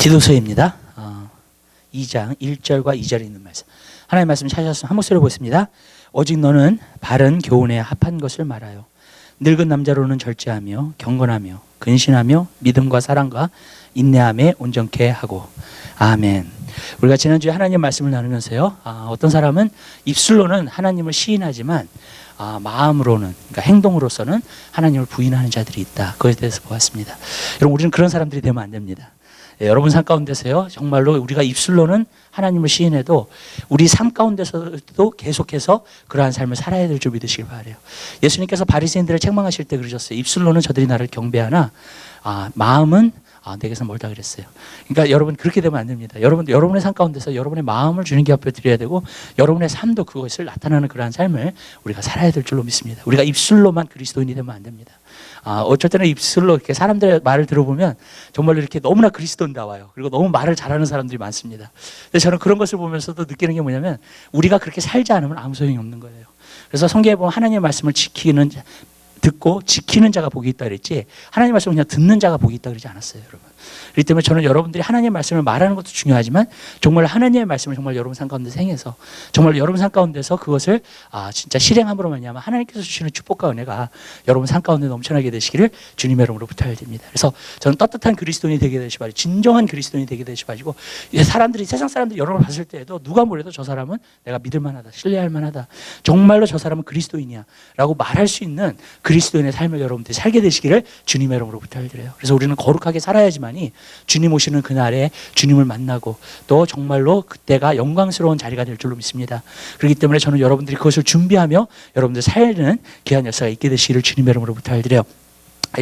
디도서입니다. 2장 1절과 2절에 있는 말씀. 하나님의 말씀 찾으셨으면 한 목소리로 보겠습니다. 오직 너는 바른 교훈에 합한 것을 말하여 늙은 남자로는 절제하며 경건하며 근신하며 믿음과 사랑과 인내함에 온전케 하고. 아멘. 우리가 지난주에 하나님의 말씀을 나누면서요, 어떤 사람은 입술로는 하나님을 시인하지만 마음으로는, 그러니까 행동으로서는 하나님을 부인하는 자들이 있다. 그것에 대해서 보았습니다. 여러분, 우리는 그런 사람들이 되면 안 됩니다. 여러분 삶 가운데서요, 정말로 우리가 입술로는 하나님을 시인해도 우리 삶 가운데서도 계속해서 그러한 삶을 살아야 될 줄 믿으시길 바라요. 예수님께서 바리새인들을 책망하실 때 그러셨어요. 입술로는 저들이 나를 경배하나 마음은 내게서 멀다 그랬어요. 그러니까 여러분 그렇게 되면 안 됩니다. 여러분의 삶 가운데서 여러분의 마음을 주님께 앞에 드려야 되고 여러분의 삶도 그것을 나타나는 그러한 삶을 우리가 살아야 될 줄로 믿습니다. 우리가 입술로만 그리스도인이 되면 안 됩니다. 어쩔 때는 입술로 이렇게 사람들의 말을 들어보면 정말로 이렇게 너무나 그리스도인다워요. 그리고 너무 말을 잘하는 사람들이 많습니다. 근데 저는 그런 것을 보면서도 느끼는 게 뭐냐면 우리가 그렇게 살지 않으면 아무 소용이 없는 거예요. 그래서 성경에 보면 하나님의 말씀을 듣고 지키는 자가 복이 있다 그랬지, 하나님의 말씀을 그냥 듣는 자가 복이 있다 그러지 않았어요, 여러분. 그렇기 때문에 저는 여러분들이 하나님의 말씀을 말하는 것도 중요하지만 정말 하나님의 말씀을 정말 여러분 삶 가운데 행해서 정말 여러분 삶 가운데서 그것을 진짜 실행함으로 말미암아 하나님께서 주시는 축복과 은혜가 여러분 삶 가운데 넘쳐나게 되시기를 주님의 이름으로 부탁드립니다. 그래서 저는 떳떳한 그리스도인이 되게 되시 바라고, 진정한 그리스도인이 되게 되시 바라고, 사람들이, 세상 사람들이 여러분을 봤을 때에도 누가 뭐래도 저 사람은 내가 믿을 만하다, 신뢰할 만하다, 정말로 저 사람은 그리스도인이야 라고 말할 수 있는 그리스도인의 삶을 여러분들이 살게 되시기를 주님의 이름으로 부탁드려요. 그래서 우리는 거룩하게 살아야지만이 주님 오시는 그날에 주님을 만나고 또 정말로 그때가 영광스러운 자리가 될 줄로 믿습니다. 그렇기 때문에 저는 여러분들이 그것을 준비하며 여러분들 살는 귀한 역사가 있게 되시기를 주님의 이름으로 부탁드려요.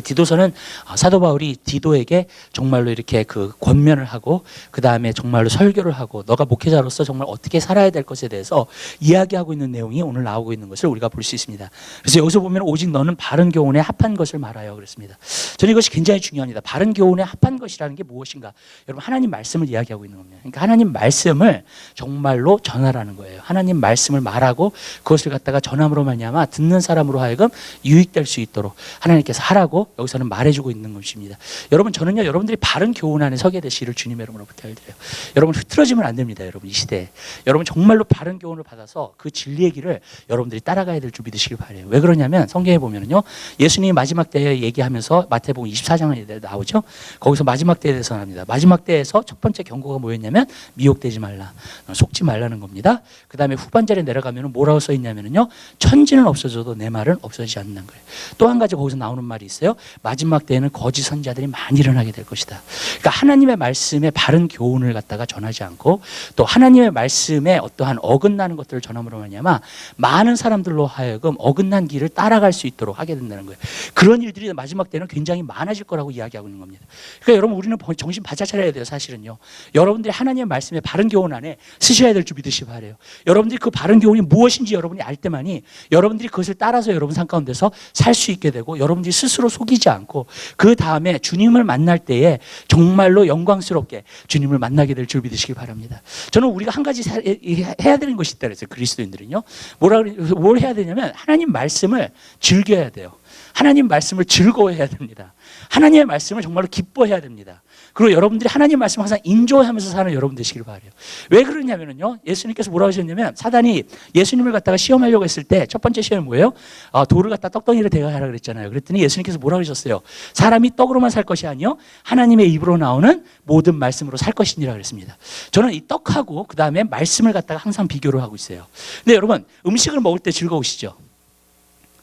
디도서는 사도 바울이 디도에게 정말로 이렇게 그 권면을 하고 그 다음에 정말로 설교를 하고 너가 목회자로서 정말 어떻게 살아야 될 것에 대해서 이야기하고 있는 내용이 오늘 나오고 있는 것을 우리가 볼 수 있습니다. 그래서 여기서 보면 오직 너는 바른 교훈에 합한 것을 말하여 그랬습니다. 저는 이것이 굉장히 중요합니다. 바른 교훈에 합한 것이라는 게 무엇인가? 여러분, 하나님 말씀을 이야기하고 있는 겁니다. 그러니까 하나님 말씀을 정말로 전하라는 거예요. 하나님 말씀을 말하고 그것을 갖다가 전함으로 말미암아 듣는 사람으로 하여금 유익될 수 있도록 하나님께서 하라고 여기서는 말해주고 있는 것입니다. 여러분, 저는요, 여러분들이 바른 교훈 안에 서게 되시기를 주님의 이름으로 부탁드려요. 여러분, 흐트러지면 안 됩니다. 여러분, 이 시대에 여러분 정말로 바른 교훈을 받아서 그 진리의 길을 여러분들이 따라가야 될 줄 믿으시길 바라요. 왜 그러냐면 성경에 보면은요, 예수님이 마지막 때에 얘기하면서 마태복음 24장에 나오죠. 거기서 마지막 때에 대해서 합니다. 마지막 때에서 첫 번째 경고가 뭐였냐면 미혹되지 말라, 속지 말라는 겁니다. 그 다음에 후반절에 내려가면 뭐라고 써 있냐면요, 천지는 없어져도 내 말은 없어지지 않는 거예요. 또 한 가지 거기서 나오는 말이 있어요. 마지막 때에는 거짓 선지자들이 많이 일어나게 될 것이다. 그러니까 하나님의 말씀에 바른 교훈을 갖다가 전하지 않고 또 하나님의 말씀에 어떠한 어긋나는 것들을 전함으로 말미암아 많은 사람들로 하여금 어긋난 길을 따라갈 수 있도록 하게 된다는 거예요. 그런 일들이 마지막 때는 굉장히 많아질 거라고 이야기하고 있는 겁니다. 그러니까 여러분, 우리는 정신 바짝 차려야 돼요. 사실은요, 여러분들이 하나님의 말씀에 바른 교훈 안에 쓰셔야 될 줄 믿으시기 바라요. 여러분들이 그 바른 교훈이 무엇인지 여러분이 알 때만이 여러분들이 그것을 따라서 여러분 삶 가운데서 살 수 있게 되고 여러분들이 스스로 속이지 않고 그 다음에 주님을 만날 때에 정말로 영광스럽게 주님을 만나게 될 줄 믿으시기 바랍니다. 저는 우리가 한 가지 해야 되는 것이 있다 그랬어요. 그리스도인들은요, 뭘 해야 되냐면 하나님 말씀을 즐겨야 돼요. 하나님 말씀을 즐거워해야 됩니다. 하나님의 말씀을 정말로 기뻐해야 됩니다. 그리고 여러분들이 하나님 말씀을 항상 인조하면서 사는 여러분 되시길 바라요. 왜 그러냐면요, 예수님께서 뭐라고 하셨냐면 사단이 예수님을 갖다가 시험하려고 했을 때 첫 번째 시험이 뭐예요? 돌을 갖다 떡덩이를 대하라 그랬잖아요. 그랬더니 예수님께서 뭐라고 하셨어요? 사람이 떡으로만 살 것이 아니요 하나님의 입으로 나오는 모든 말씀으로 살 것이니라 그랬습니다. 저는 이 떡하고 그 다음에 말씀을 갖다가 항상 비교를 하고 있어요. 근데 여러분, 음식을 먹을 때 즐거우시죠?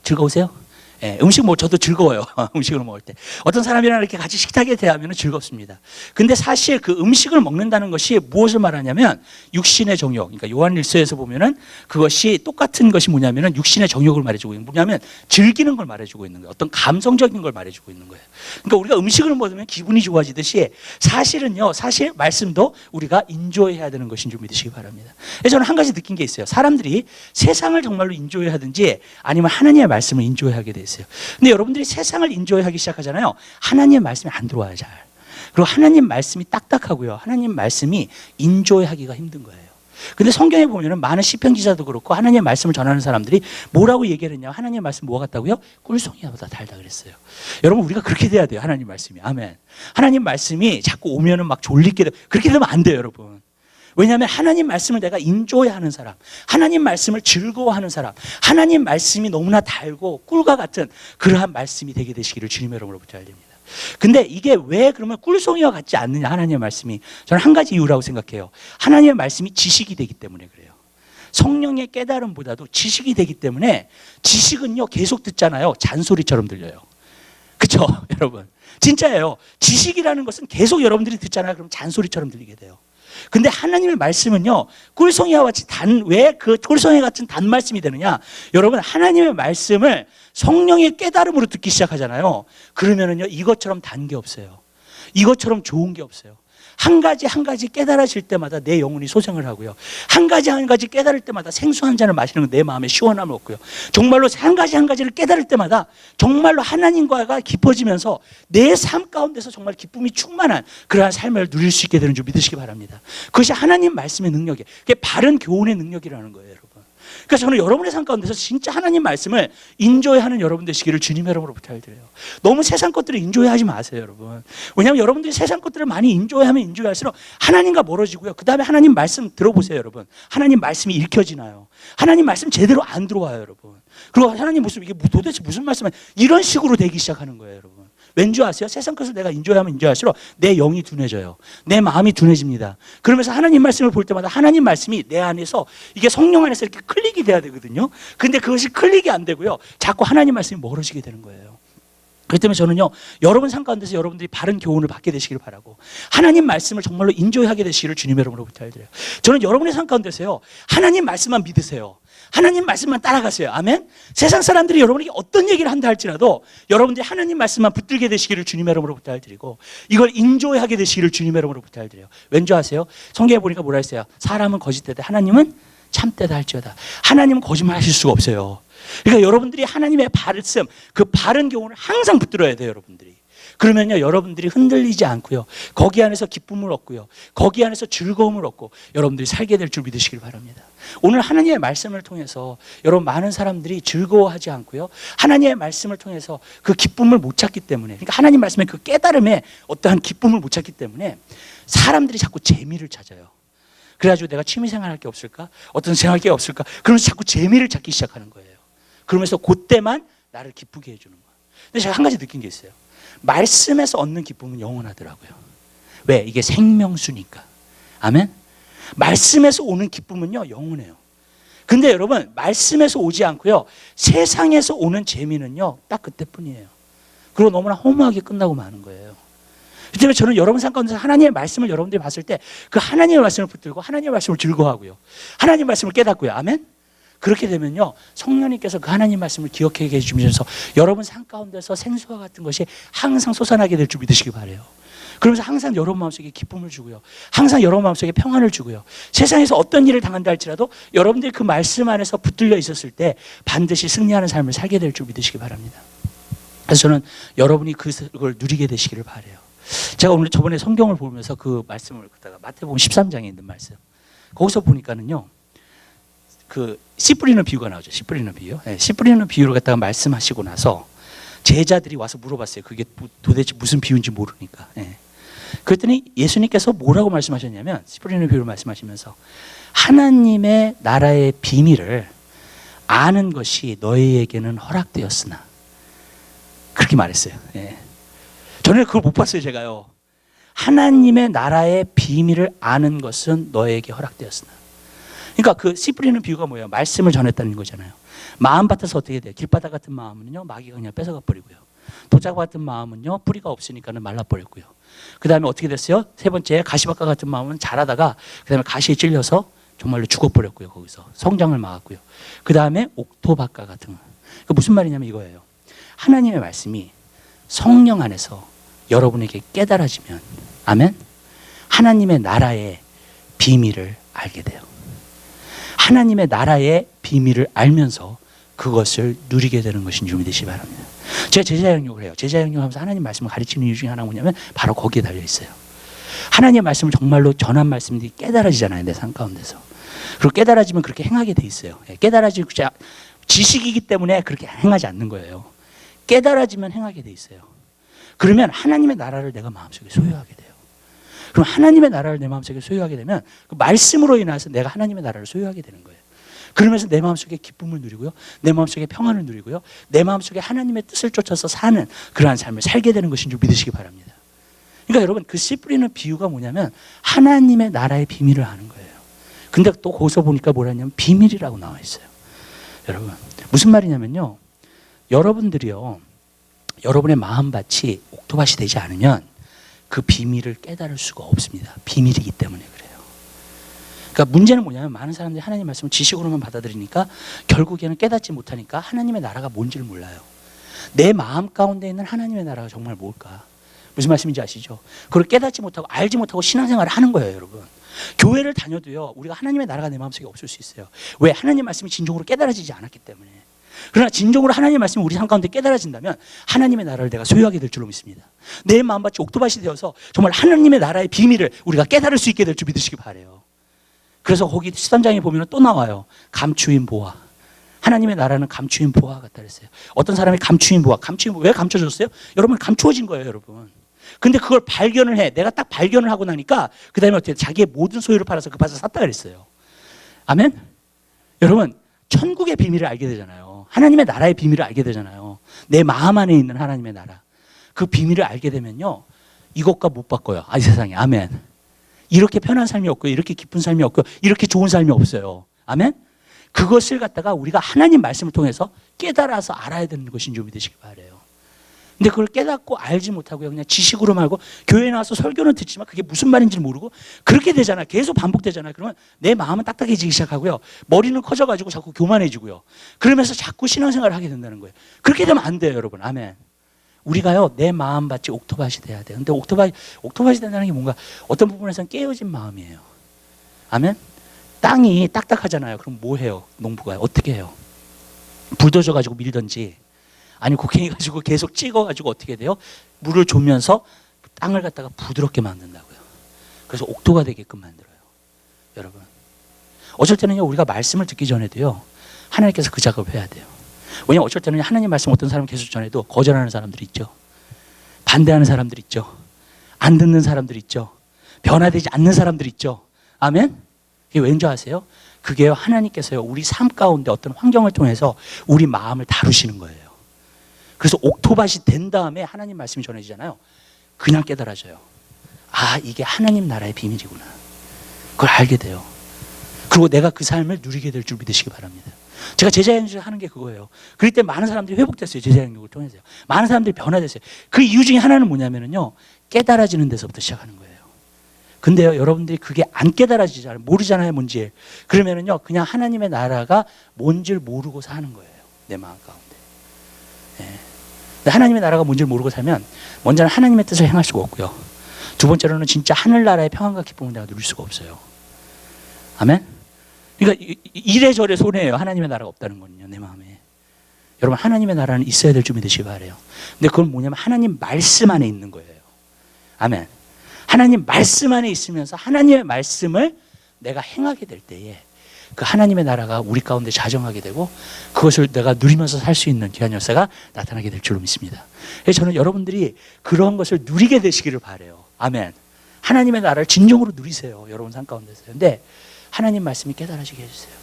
즐거우세요? 음식 저도 즐거워요. 음식을 먹을 때 어떤 사람이랑 이렇게 같이 식탁에 대하면 즐겁습니다. 근데 사실 그 음식을 먹는다는 것이 무엇을 말하냐면 육신의 정욕. 그러니까 요한일서에서 보면은 그것이 똑같은 것이 뭐냐면은 육신의 정욕을 말해주고 있는, 뭐냐면 즐기는 걸 말해주고 있는 거예요. 어떤 감성적인 걸 말해주고 있는 거예요. 그러니까 우리가 음식을 먹으면 기분이 좋아지듯이 사실은요, 사실 말씀도 우리가 인조해야 되는 것인 줄 믿으시기 바랍니다. 저는 한 가지 느낀 게 있어요. 사람들이 세상을 정말로 인조해하든지 아니면 하나님의 말씀을 인조하게 돼 있어요. 근데 여러분들이 세상을 인조하기 시작하잖아요. 하나님의 말씀이 안 들어와요, 잘. 그리고 하나님 말씀이 딱딱하고요, 하나님 말씀이 인조하기가 힘든 거예요. 근데 성경에 보면은 많은 시편 기자도 그렇고 하나님의 말씀을 전하는 사람들이 뭐라고 얘기를 했냐? 하나님의 말씀 뭐 같다고요? 꿀송이보다 달다 그랬어요. 여러분 우리가 그렇게 돼야 돼요. 하나님 말씀이. 아멘. 하나님 말씀이 자꾸 오면은 막 졸리게 돼. 그렇게 되면 안 돼요, 여러분. 왜냐하면 하나님 말씀을 내가 인조해하는 사람, 하나님 말씀을 즐거워하는 사람, 하나님 말씀이 너무나 달고 꿀과 같은 그러한 말씀이 되게 되시기를 주님의 이름으로 부탁드립니다. 근데 이게 왜 그러면 꿀송이와 같지 않느냐, 하나님의 말씀이. 저는 한 가지 이유라고 생각해요. 하나님의 말씀이 지식이 되기 때문에 그래요. 성령의 깨달음보다도 지식이 되기 때문에, 지식은요 계속 듣잖아요. 잔소리처럼 들려요. 그렇죠 여러분? 진짜예요. 지식이라는 것은 계속 여러분들이 듣잖아요. 그럼 잔소리처럼 들리게 돼요. 근데 하나님의 말씀은요, 꿀송이와 같이 왜 그 꿀송이 같은 단 말씀이 되느냐? 여러분, 하나님의 말씀을 성령의 깨달음으로 듣기 시작하잖아요. 그러면은요, 이것처럼 단 게 없어요. 이것처럼 좋은 게 없어요. 한 가지 한 가지 깨달아질 때마다 내 영혼이 소생을 하고요. 한 가지 한 가지 깨달을 때마다 생수 한 잔을 마시는 건 내 마음에 시원함을 얻고요. 정말로 한 가지 한 가지를 깨달을 때마다 정말로 하나님과가 깊어지면서 내 삶 가운데서 정말 기쁨이 충만한 그러한 삶을 누릴 수 있게 되는 줄 믿으시기 바랍니다. 그것이 하나님 말씀의 능력이에요. 그게 바른 교훈의 능력이라는 거예요, 여러분. 그래서 저는 여러분의 삶 가운데서 진짜 하나님 말씀을 인조해하는 여러분 되시기를 주님의 이름으로 부탁드려요. 너무 세상 것들을 인조해하지 마세요, 여러분. 왜냐하면 여러분들이 세상 것들을 많이 인조해하면 인조할수록 하나님과 멀어지고요. 그 다음에 하나님 말씀 들어보세요, 여러분. 하나님 말씀이 읽혀지나요? 하나님 말씀 제대로 안 들어와요, 여러분. 그리고 하나님 무슨 이게 도대체 무슨 말씀이야? 이런 식으로 되기 시작하는 거예요, 여러분. 왠지 아세요? 세상 것을 내가 인조하면 인조할수록 내 영이 둔해져요. 내 마음이 둔해집니다. 그러면서 하나님 말씀을 볼 때마다 하나님 말씀이 내 안에서, 이게 성령 안에서 이렇게 클릭이 돼야 되거든요. 근데 그것이 클릭이 안 되고요. 자꾸 하나님 말씀이 멀어지게 되는 거예요. 그렇기 때문에 저는요, 여러분 삶 가운데서 여러분들이 바른 교훈을 받게 되시기를 바라고, 하나님 말씀을 정말로 인조하게 되시기를 주님의 이름으로 부탁드려요. 저는 여러분의 삶 가운데서요, 하나님 말씀만 믿으세요. 하나님 말씀만 따라가세요. 아멘. 세상 사람들이 여러분에게 어떤 얘기를 한다 할지라도 여러분들이 하나님 말씀만 붙들게 되시기를 주님의 이름으로 부탁드리고, 이걸 인조하게 되시기를 주님의 이름으로 부탁드려요. 왠지 아세요? 성경에 보니까 뭐라 했어요? 사람은 거짓되되 하나님은 참되다 할지어다. 하나님은 거짓말 하실 수가 없어요. 그러니까 여러분들이 하나님의 말씀, 그 바른 교훈을 항상 붙들어야 돼요, 여러분들이. 그러면요, 여러분들이 흔들리지 않고요, 거기 안에서 기쁨을 얻고요, 거기 안에서 즐거움을 얻고 여러분들이 살게 될 줄 믿으시길 바랍니다. 오늘 하나님의 말씀을 통해서 여러분, 많은 사람들이 즐거워하지 않고요, 하나님의 말씀을 통해서 그 기쁨을 못 찾기 때문에, 그러니까 하나님 말씀의 그 깨달음에 어떠한 기쁨을 못 찾기 때문에 사람들이 자꾸 재미를 찾아요. 그래가지고 내가 취미생활 할 게 없을까? 어떤 생활할 게 없을까? 그러면서 자꾸 재미를 찾기 시작하는 거예요. 그러면서 그때만 나를 기쁘게 해주는 거예요. 근데 제가 한 가지 느낀 게 있어요. 말씀에서 얻는 기쁨은 영원하더라고요. 왜? 이게 생명수니까. 아멘? 말씀에서 오는 기쁨은요, 영원해요. 근데 여러분, 말씀에서 오지 않고요, 세상에서 오는 재미는요, 딱 그때뿐이에요. 그리고 너무나 허무하게 끝나고 마는 거예요. 그렇기 때문에 저는 여러분 삶 가운데서 하나님의 말씀을 여러분들이 봤을 때 그 하나님의 말씀을 붙들고 하나님의 말씀을 즐거워하고요, 하나님의 말씀을 깨닫고요. 아멘? 그렇게 되면요, 성령님께서 그 하나님 말씀을 기억하게 해주시면서 여러분 삶 가운데서 생수와 같은 것이 항상 솟아나게 될 줄 믿으시기 바라요. 그러면서 항상 여러분 마음속에 기쁨을 주고요, 항상 여러분 마음속에 평안을 주고요, 세상에서 어떤 일을 당한다 할지라도 여러분들이 그 말씀 안에서 붙들려 있었을 때 반드시 승리하는 삶을 살게 될 줄 믿으시기 바랍니다. 그래서 저는 여러분이 그걸 누리게 되시기를 바라요. 제가 오늘 저번에 성경을 보면서 그 말씀을 갖다가 마태복음 13장에 있는 말씀, 거기서 보니까는요, 그 씨 뿌리는 비유가 나오죠. 씨 뿌리는 비유. 네, 씨 뿌리는 비유를 갖다가 말씀하시고 나서 제자들이 와서 물어봤어요. 그게 도대체 무슨 비유인지 모르니까. 네. 그랬더니 예수님께서 뭐라고 말씀하셨냐면, 씨 뿌리는 비유를 말씀하시면서 하나님의 나라의 비밀을 아는 것이 너희에게는 허락되었으나, 그렇게 말했어요. 네. 저는 그걸 못 봤어요, 제가요. 하나님의 나라의 비밀을 아는 것은 너에게 허락되었으나. 그러니까 그 씨 뿌리는 비유가 뭐예요? 말씀을 전했다는 거잖아요. 마음밭에서 어떻게 돼요? 길바닥 같은 마음은요, 마귀가 그냥 뺏어가 버리고요. 도자기 같은 마음은요, 뿌리가 없으니까는 말라버렸고요. 그 다음에 어떻게 됐어요? 세 번째, 가시밭과 같은 마음은 자라다가 그 다음에 가시에 찔려서 정말로 죽어버렸고요. 거기서 성장을 막았고요. 그 다음에 옥토밭과 같은 거. 그 무슨 말이냐면 이거예요. 하나님의 말씀이 성령 안에서 여러분에게 깨달아지면, 아멘? 하나님의 나라의 비밀을 알게 돼요. 하나님의 나라의 비밀을 알면서 그것을 누리게 되는 것인 줄 믿으시기 바랍니다. 제가 제자 양육을 해요. 제자 양육하면서 하나님 말씀을 가르치는 이유 중에 하나가 뭐냐면 바로 거기에 달려 있어요. 하나님의 말씀을 정말로 전한 말씀들이 깨달아지잖아요, 내 삶 가운데서. 그리고 깨달아지면 그렇게 행하게 돼 있어요. 깨달아지고 지식이기 때문에 그렇게 행하지 않는 거예요. 깨달아지면 행하게 돼 있어요. 그러면 하나님의 나라를 내가 마음속에 소유하게 돼요. 그럼 하나님의 나라를 내 마음속에 소유하게 되면 그 말씀으로 인해서 내가 하나님의 나라를 소유하게 되는 거예요. 그러면서 내 마음속에 기쁨을 누리고요. 내 마음속에 평안을 누리고요. 내 마음속에 하나님의 뜻을 쫓아서 사는 그러한 삶을 살게 되는 것인 줄 믿으시기 바랍니다. 그러니까 여러분 그 씨 뿌리는 비유가 뭐냐면 하나님의 나라의 비밀을 아는 거예요. 근데 또 거기서 보니까 뭐라냐면 비밀이라고 나와 있어요. 여러분 무슨 말이냐면요. 여러분들이요. 여러분의 마음밭이 옥토밭이 되지 않으면 그 비밀을 깨달을 수가 없습니다. 비밀이기 때문에 그래요. 그러니까 문제는 뭐냐면 많은 사람들이 하나님 말씀을 지식으로만 받아들이니까 결국에는 깨닫지 못하니까 하나님의 나라가 뭔지를 몰라요. 내 마음 가운데 있는 하나님의 나라가 정말 뭘까? 무슨 말씀인지 아시죠? 그걸 깨닫지 못하고 알지 못하고 신앙생활을 하는 거예요, 여러분. 교회를 다녀도요, 우리가 하나님의 나라가 내 마음속에 없을 수 있어요. 왜? 하나님 말씀이 진정으로 깨달아지지 않았기 때문에. 그러나 진정으로 하나님의 말씀이 우리 삶 가운데 깨달아진다면 하나님의 나라를 내가 소유하게 될 줄로 믿습니다. 내 마음밭이 옥토밭이 되어서 정말 하나님의 나라의 비밀을 우리가 깨달을 수 있게 될 줄 믿으시기 바라요. 그래서 거기 13장에 보면 또 나와요. 감추인 보화. 하나님의 나라는 감추인 보화 같다 그랬어요. 어떤 사람이 감추인 보화. 왜 감춰졌어요? 여러분 감추어진 거예요, 여러분. 근데 그걸 발견을 해. 내가 딱 발견을 하고 나니까 그 다음에 어떻게 자기의 모든 소유를 팔아서 그 밭을 샀다 그랬어요. 아멘? 여러분 천국의 비밀을 알게 되잖아요. 하나님의 나라의 비밀을 알게 되잖아요. 내 마음 안에 있는 하나님의 나라. 그 비밀을 알게 되면요. 이것과 못 바꿔요. 이 세상에. 아멘. 이렇게 편한 삶이 없고요. 이렇게 기쁜 삶이 없고요. 이렇게 좋은 삶이 없어요. 아멘. 그것을 갖다가 우리가 하나님 말씀을 통해서 깨달아서 알아야 되는 것인 줄 믿으시기 바라요. 근데 그걸 깨닫고 알지 못하고요. 그냥 지식으로 말고 교회에 나와서 설교는 듣지만 그게 무슨 말인지 모르고 그렇게 되잖아요. 계속 반복되잖아요. 그러면 내 마음은 딱딱해지기 시작하고요. 머리는 커져가지고 자꾸 교만해지고요. 그러면서 자꾸 신앙생활을 하게 된다는 거예요. 그렇게 되면 안 돼요, 여러분. 아멘. 우리가요, 내 마음밭이 옥토밭이 돼야 돼요. 근데 옥토밭이 된다는 게 뭔가 어떤 부분에서는 깨어진 마음이에요. 아멘. 땅이 딱딱하잖아요. 그럼 뭐 해요? 농부가 어떻게 해요? 불도저 가지고 밀던지 아니 곡괭이 가지고 계속 찍어가지고 어떻게 돼요? 물을 주면서 땅을 갖다가 부드럽게 만든다고요. 그래서 옥토가 되게끔 만들어요. 여러분 어쩔 때는요 우리가 말씀을 듣기 전에도요 하나님께서 그 작업을 해야 돼요. 왜냐면 어쩔 때는 하나님 말씀 어떤 사람 계속 전해도 거절하는 사람들이 있죠. 반대하는 사람들이 있죠. 안 듣는 사람들이 있죠. 변화되지 않는 사람들이 있죠. 아멘? 그게 왠지 아세요? 그게요 하나님께서요 우리 삶 가운데 어떤 환경을 통해서 우리 마음을 다루시는 거예요. 그래서 옥토밭이 된 다음에 하나님 말씀이 전해지잖아요. 그냥 깨달아져요. 이게 하나님 나라의 비밀이구나. 그걸 알게 돼요. 그리고 내가 그 삶을 누리게 될 줄 믿으시기 바랍니다. 제가 제자연육을 하는 게 그거예요. 그럴 때 많은 사람들이 회복됐어요. 제자연육을 통해서요. 많은 사람들이 변화됐어요. 그 이유 중에 하나는 뭐냐면요. 깨달아지는 데서부터 시작하는 거예요. 근데요, 여러분들이 그게 안 깨달아지잖아요. 모르잖아요, 뭔지. 그러면은요, 그냥 하나님의 나라가 뭔지를 모르고 사는 거예요. 내 마음 가운데. 네. 하나님의 나라가 뭔지를 모르고 살면 먼저는 하나님의 뜻을 행할 수가 없고요. 두 번째로는 진짜 하늘나라의 평안과 기쁨을 내가 누릴 수가 없어요. 아멘? 그러니까 이래저래 손해예요. 하나님의 나라가 없다는 거는요. 내 마음에. 여러분 하나님의 나라는 있어야 될 줄 믿으시기 바라요. 근데 그건 뭐냐면 하나님 말씀 안에 있는 거예요. 아멘. 하나님 말씀 안에 있으면서 하나님의 말씀을 내가 행하게 될 때에 그 하나님의 나라가 우리 가운데 자정하게 되고 그것을 내가 누리면서 살 수 있는 귀한 역사가 나타나게 될 줄로 믿습니다. 그래서 저는 여러분들이 그런 것을 누리게 되시기를 바라요. 아멘. 하나님의 나라를 진정으로 누리세요. 여러분 삶 가운데서. 근데 하나님 말씀이 깨달아지게 해주세요.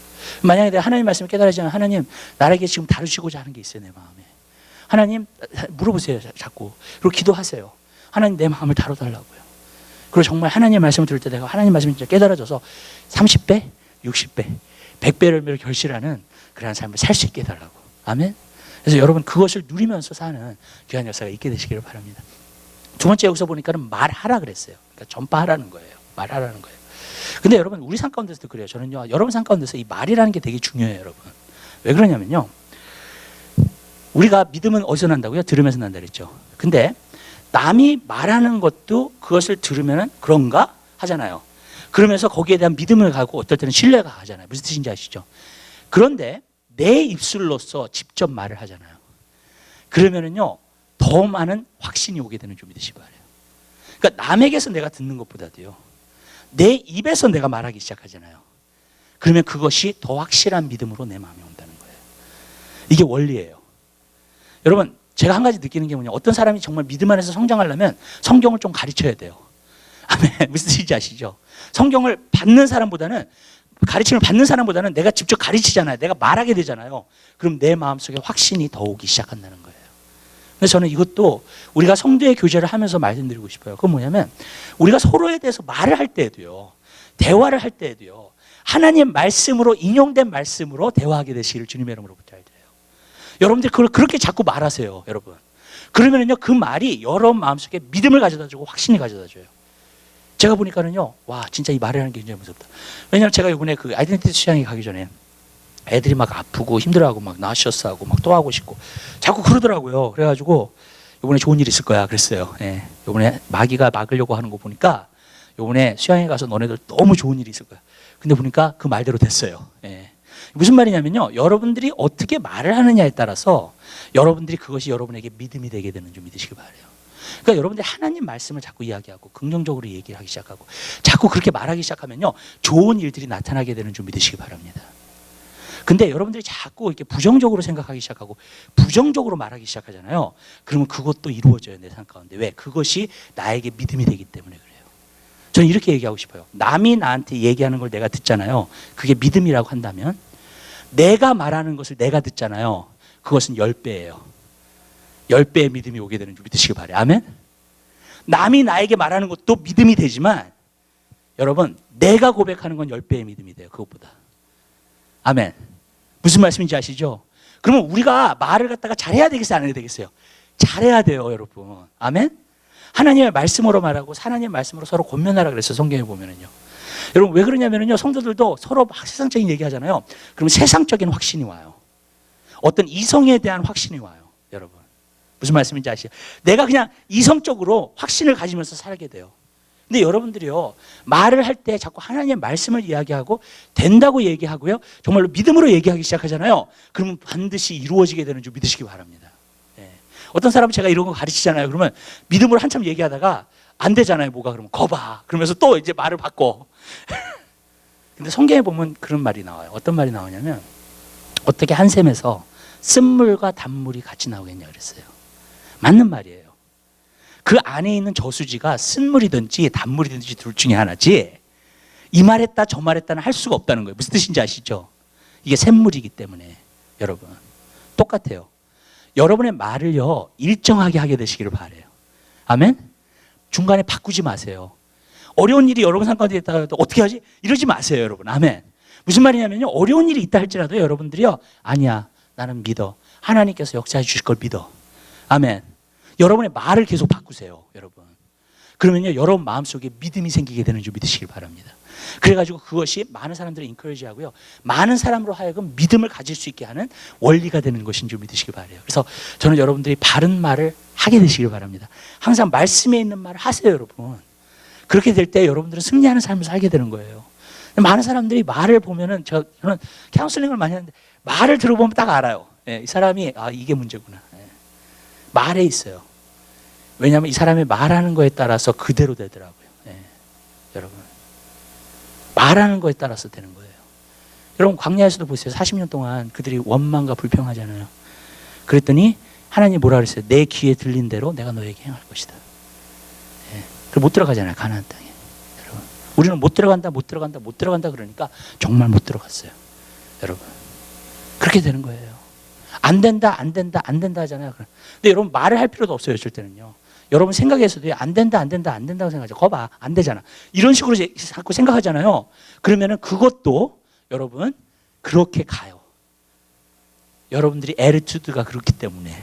만약에 내가 하나님 말씀이 깨달아지면 하나님 나에게 지금 다루시고자 하는 게 있어요. 내 마음에. 하나님 물어보세요. 자꾸. 그리고 기도하세요. 하나님 내 마음을 다뤄달라고요. 그리고 정말 하나님의 말씀을 들을 때 내가 하나님 말씀이 진짜 깨달아져서 30배, 60배, 100배를 결실하는 그러한 삶을 살 수 있게 해달라고. 아멘. 그래서 여러분 그것을 누리면서 사는 귀한 역사가 있게 되시기를 바랍니다. 두 번째 여기서 보니까는 말하라 그랬어요. 그러니까 전파하라는 거예요. 말하라는 거예요. 근데 여러분 우리 삶 가운데서도 그래요. 저는요 여러분 삶 가운데서 이 말이라는 게 되게 중요해요. 여러분 왜 그러냐면요 우리가 믿음은 어디서 난다고요? 들으면서 난다 그랬죠. 근데 남이 말하는 것도 그것을 들으면 그런가 하잖아요. 그러면서 거기에 대한 믿음을 가고 어떨 때는 신뢰가 가잖아요. 무슨 뜻인지 아시죠? 그런데 내 입술로서 직접 말을 하잖아요. 그러면은요 더 많은 확신이 오게 되는 줄 믿으시기 바라요. 그러니까 남에게서 내가 듣는 것보다도요 내 입에서 내가 말하기 시작하잖아요. 그러면 그것이 더 확실한 믿음으로 내 마음에 온다는 거예요. 이게 원리예요. 여러분, 제가 한 가지 느끼는 게 뭐냐, 어떤 사람이 정말 믿음 안에서 성장하려면 성경을 좀 가르쳐야 돼요. 아멘. 무슨 뜻인지 아시죠? 성경을 받는 사람보다는, 가르침을 받는 사람보다는 내가 직접 가르치잖아요. 내가 말하게 되잖아요. 그럼 내 마음속에 확신이 더 오기 시작한다는 거예요. 그래서 저는 이것도 우리가 성도의 교제를 하면서 말씀드리고 싶어요. 그건 뭐냐면, 우리가 서로에 대해서 말을 할 때에도요, 대화를 할 때에도요, 하나님 말씀으로, 인용된 말씀으로 대화하게 되시기를 주님의 이름으로 부탁드려요. 여러분들 그걸 그렇게 자꾸 말하세요, 여러분. 그러면은요, 그 말이 여러분 마음속에 믿음을 가져다 주고 확신을 가져다 줘요. 제가 보니까는요, 와, 진짜 이 말을 하는 게 굉장히 무섭다. 왜냐면 제가 이번에 그 아이덴티티 수양회 가기 전에 애들이 막 아프고 힘들어하고 막 나셔스 하고 막 또 하고 싶고 자꾸 그러더라고요. 그래가지고 이번에 좋은 일 있을 거야 그랬어요. 예. 이번에 마귀가 막으려고 하는 거 보니까 이번에 수양회 가서 너네들 너무 좋은 일이 있을 거야. 근데 보니까 그 말대로 됐어요. 예. 무슨 말이냐면요, 여러분들이 어떻게 말을 하느냐에 따라서 여러분들이 그것이 여러분에게 믿음이 되게 되는 줄 믿으시기 바라요. 그러니까 여러분들이 하나님 말씀을 자꾸 이야기하고 긍정적으로 얘기를 하기 시작하고 자꾸 그렇게 말하기 시작하면요, 좋은 일들이 나타나게 되는 줄 믿으시기 바랍니다. 근데 여러분들이 자꾸 이렇게 부정적으로 생각하기 시작하고 부정적으로 말하기 시작하잖아요. 그러면 그것도 이루어져요, 내 삶 가운데. 왜? 그것이 나에게 믿음이 되기 때문에 그래요. 저는 이렇게 얘기하고 싶어요. 남이 나한테 얘기하는 걸 내가 듣잖아요. 그게 믿음이라고 한다면, 내가 말하는 것을 내가 듣잖아요. 그것은 10배예요. 10배의 믿음이 오게 되는 줄 믿으시기 바라요. 아멘? 남이 나에게 말하는 것도 믿음이 되지만, 여러분, 내가 고백하는 건 10배의 믿음이 돼요, 그것보다. 아멘. 무슨 말씀인지 아시죠? 그러면 우리가 말을 갖다가 잘해야 되겠어요, 안 해야 되겠어요? 잘해야 돼요, 여러분. 아멘? 하나님의 말씀으로 말하고 하나님의 말씀으로 서로 권면하라 그랬어요, 성경에 보면은요. 여러분, 왜 그러냐면요, 성도들도 서로 막 세상적인 얘기 하잖아요. 그러면 세상적인 확신이 와요. 어떤 이성에 대한 확신이 와요, 여러분. 무슨 말씀인지 아시죠? 내가 그냥 이성적으로 확신을 가지면서 살게 돼요. 근데 여러분들이요, 말을 할 때 자꾸 하나님의 말씀을 이야기하고 된다고 얘기하고요, 정말로 믿음으로 얘기하기 시작하잖아요. 그러면 반드시 이루어지게 되는 줄 믿으시기 바랍니다. 예. 어떤 사람은 제가 이런 거 가르치잖아요. 그러면 믿음으로 한참 얘기하다가 안 되잖아요, 뭐가. 그러면 거봐. 그러면서 또 이제 말을 바꿔. 근데 성경에 보면 그런 말이 나와요. 어떤 말이 나오냐면, 어떻게 한 샘에서 쓴물과 단물이 같이 나오겠냐 그랬어요. 맞는 말이에요. 그 안에 있는 저수지가 쓴물이든지 단물이든지 둘 중에 하나지, 이 말했다 저 말했다는 할 수가 없다는 거예요. 무슨 뜻인지 아시죠? 이게 샘물이기 때문에. 여러분, 똑같아요. 여러분의 말을요, 일정하게 하게 되시기를 바라요. 아멘? 중간에 바꾸지 마세요. 어려운 일이 여러분 삶 가운데 있다가 어떻게 하지? 이러지 마세요, 여러분. 아멘. 무슨 말이냐면요, 어려운 일이 있다 할지라도 여러분들이요, 아니야, 나는 믿어. 하나님께서 역사해 주실 걸 믿어. 아멘. 여러분의 말을 계속 바꾸세요, 여러분. 그러면요, 여러분 마음속에 믿음이 생기게 되는 줄 믿으시길 바랍니다. 그래가지고 그것이 많은 사람들을 인커리지 하고요, 많은 사람으로 하여금 믿음을 가질 수 있게 하는 원리가 되는 것인 줄 믿으시길 바라요. 그래서 저는 여러분들이 바른 말을 하게 되시길 바랍니다. 항상 말씀에 있는 말을 하세요, 여러분. 그렇게 될 때 여러분들은 승리하는 삶을 살게 되는 거예요. 많은 사람들이 말을 보면은, 저는 카운슬링을 많이 하는데 말을 들어보면 딱 알아요. 예, 이 사람이 이게 문제구나. 예. 말에 있어요. 왜냐하면 이 사람이 말하는 거에 따라서 그대로 되더라고요. 예, 여러분, 말하는 거에 따라서 되는 거예요. 여러분, 광야에서도 보세요. 40년 동안 그들이 원망과 불평하잖아요. 그랬더니 하나님이 뭐라 그랬어요? 내 귀에 들린 대로 내가 너에게 행할 것이다. 예, 그리고 못 들어가잖아요, 가나안 땅에. 여러분, 우리는 못 들어간다 그러니까 정말 못 들어갔어요. 여러분, 그렇게 되는 거예요. 안 된다 하잖아요. 근데 여러분, 말을 할 필요도 없어요, 어쩔 때는요. 여러분 생각에서도 안 된다고 생각하죠. 거봐, 안 되잖아. 이런 식으로 자꾸 생각하잖아요. 그러면은 그것도 여러분 그렇게 가요. 여러분들이 애티튜드가 그렇기 때문에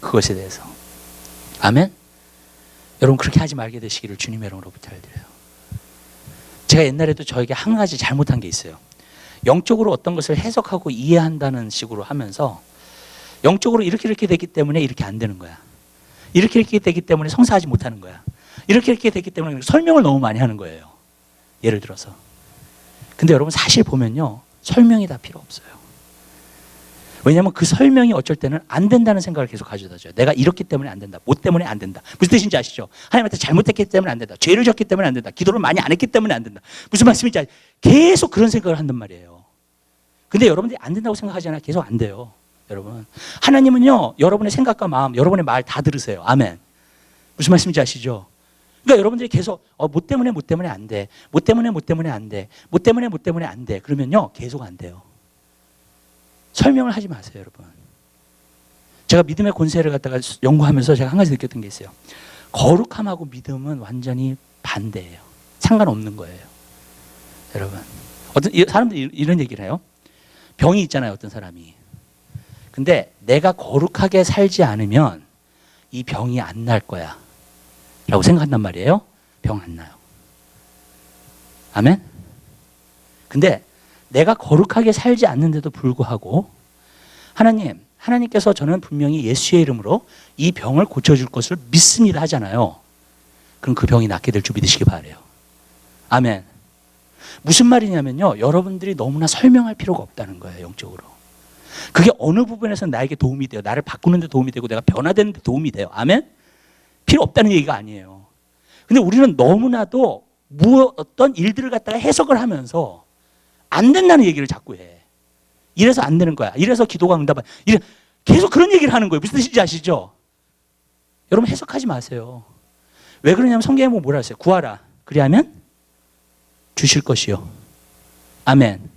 그것에 대해서. 아멘? 여러분, 그렇게 하지 말게 되시기를 주님의 이름으로 부탁드려요. 제가 옛날에도 저에게 한 가지 잘못한 게 있어요. 영적으로 어떤 것을 해석하고 이해한다는 식으로 하면서, 영적으로 이렇게 되기 때문에 이렇게 안 되는 거야. 이렇게 되기 때문에 성사하지 못하는 거야. 이렇게 되기 때문에 설명을 너무 많이 하는 거예요. 예를 들어서. 근데 여러분, 사실 보면요, 설명이 다 필요 없어요. 왜냐하면 그 설명이 어쩔 때는 안 된다는 생각을 계속 가져다 줘요. 내가 이렇기 때문에 안 된다. 뭐 때문에 안 된다. 무슨 뜻인지 아시죠? 하나님한테 잘못했기 때문에 안 된다. 죄를 졌기 때문에 안 된다. 기도를 많이 안 했기 때문에 안 된다. 무슨 말씀인지 아시죠? 계속 그런 생각을 한단 말이에요. 근데 여러분들이 안 된다고 생각하잖아요. 계속 안 돼요. 여러분. 하나님은요, 여러분의 생각과 마음, 여러분의 말 다 들으세요. 아멘. 무슨 말씀인지 아시죠? 그러니까 여러분들이 계속 뭐 때문에 안 돼. 뭐 때문에 안 돼. 뭐 때문에 안 돼. 그러면요, 계속 안 돼요. 설명을 하지 마세요, 여러분. 제가 믿음의 권세를 갖다가 연구하면서 제가 한 가지 느꼈던 게 있어요. 거룩함하고 믿음은 완전히 반대예요. 상관없는 거예요. 여러분. 어떤 사람들이 이런 얘기를 해요. 병이 있잖아요, 어떤 사람이. 근데 내가 거룩하게 살지 않으면 이 병이 안 날 거야 라고 생각한단 말이에요. 병 안 나요. 아멘? 근데 내가 거룩하게 살지 않는데도 불구하고 하나님께서 저는 분명히 예수의 이름으로 이 병을 고쳐줄 것을 믿습니다 하잖아요. 그럼 그 병이 낫게 될 줄 믿으시기 바라요. 아멘. 무슨 말이냐면요, 여러분들이 너무나 설명할 필요가 없다는 거예요. 영적으로. 그게 어느 부분에서 나에게 도움이 돼요. 나를 바꾸는 데 도움이 되고 내가 변화되는 데 도움이 돼요. 아멘? 필요 없다는 얘기가 아니에요. 근데 우리는 너무나도 어떤 일들을 갖다가 해석을 하면서 안 된다는 얘기를 자꾸 해. 이래서 안 되는 거야. 이래서 기도가 응답. 계속 그런 얘기를 하는 거예요. 무슨 뜻인지 아시죠? 여러분 해석하지 마세요. 왜 그러냐면 성경에 보면 뭐라 했어요? 구하라. 그리하면 주실 것이요. 아멘.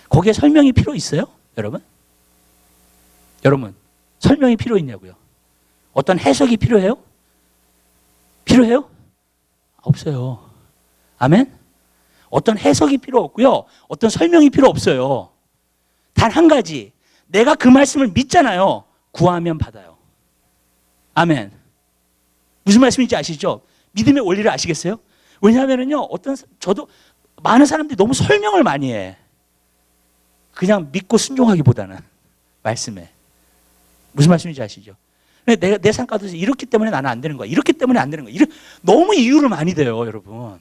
거기에 설명이 필요 있어요? 여러분? 여러분, 설명이 필요 있냐고요? 어떤 해석이 필요해요? 필요해요? 없어요. 아멘? 어떤 해석이 필요 없고요. 어떤 설명이 필요 없어요. 단 한 가지. 내가 그 말씀을 믿잖아요. 구하면 받아요. 아멘. 무슨 말씀인지 아시죠? 믿음의 원리를 아시겠어요? 왜냐하면요, 저도 많은 사람들이 너무 설명을 많이 해. 그냥 믿고 순종하기보다는 말씀에. 무슨 말씀인지 아시죠? 내 삶 가운데서 이렇기 때문에 나는 안 되는 거야. 이렇기 때문에 안 되는 거야. 너무 이유를 많이 대요, 여러분.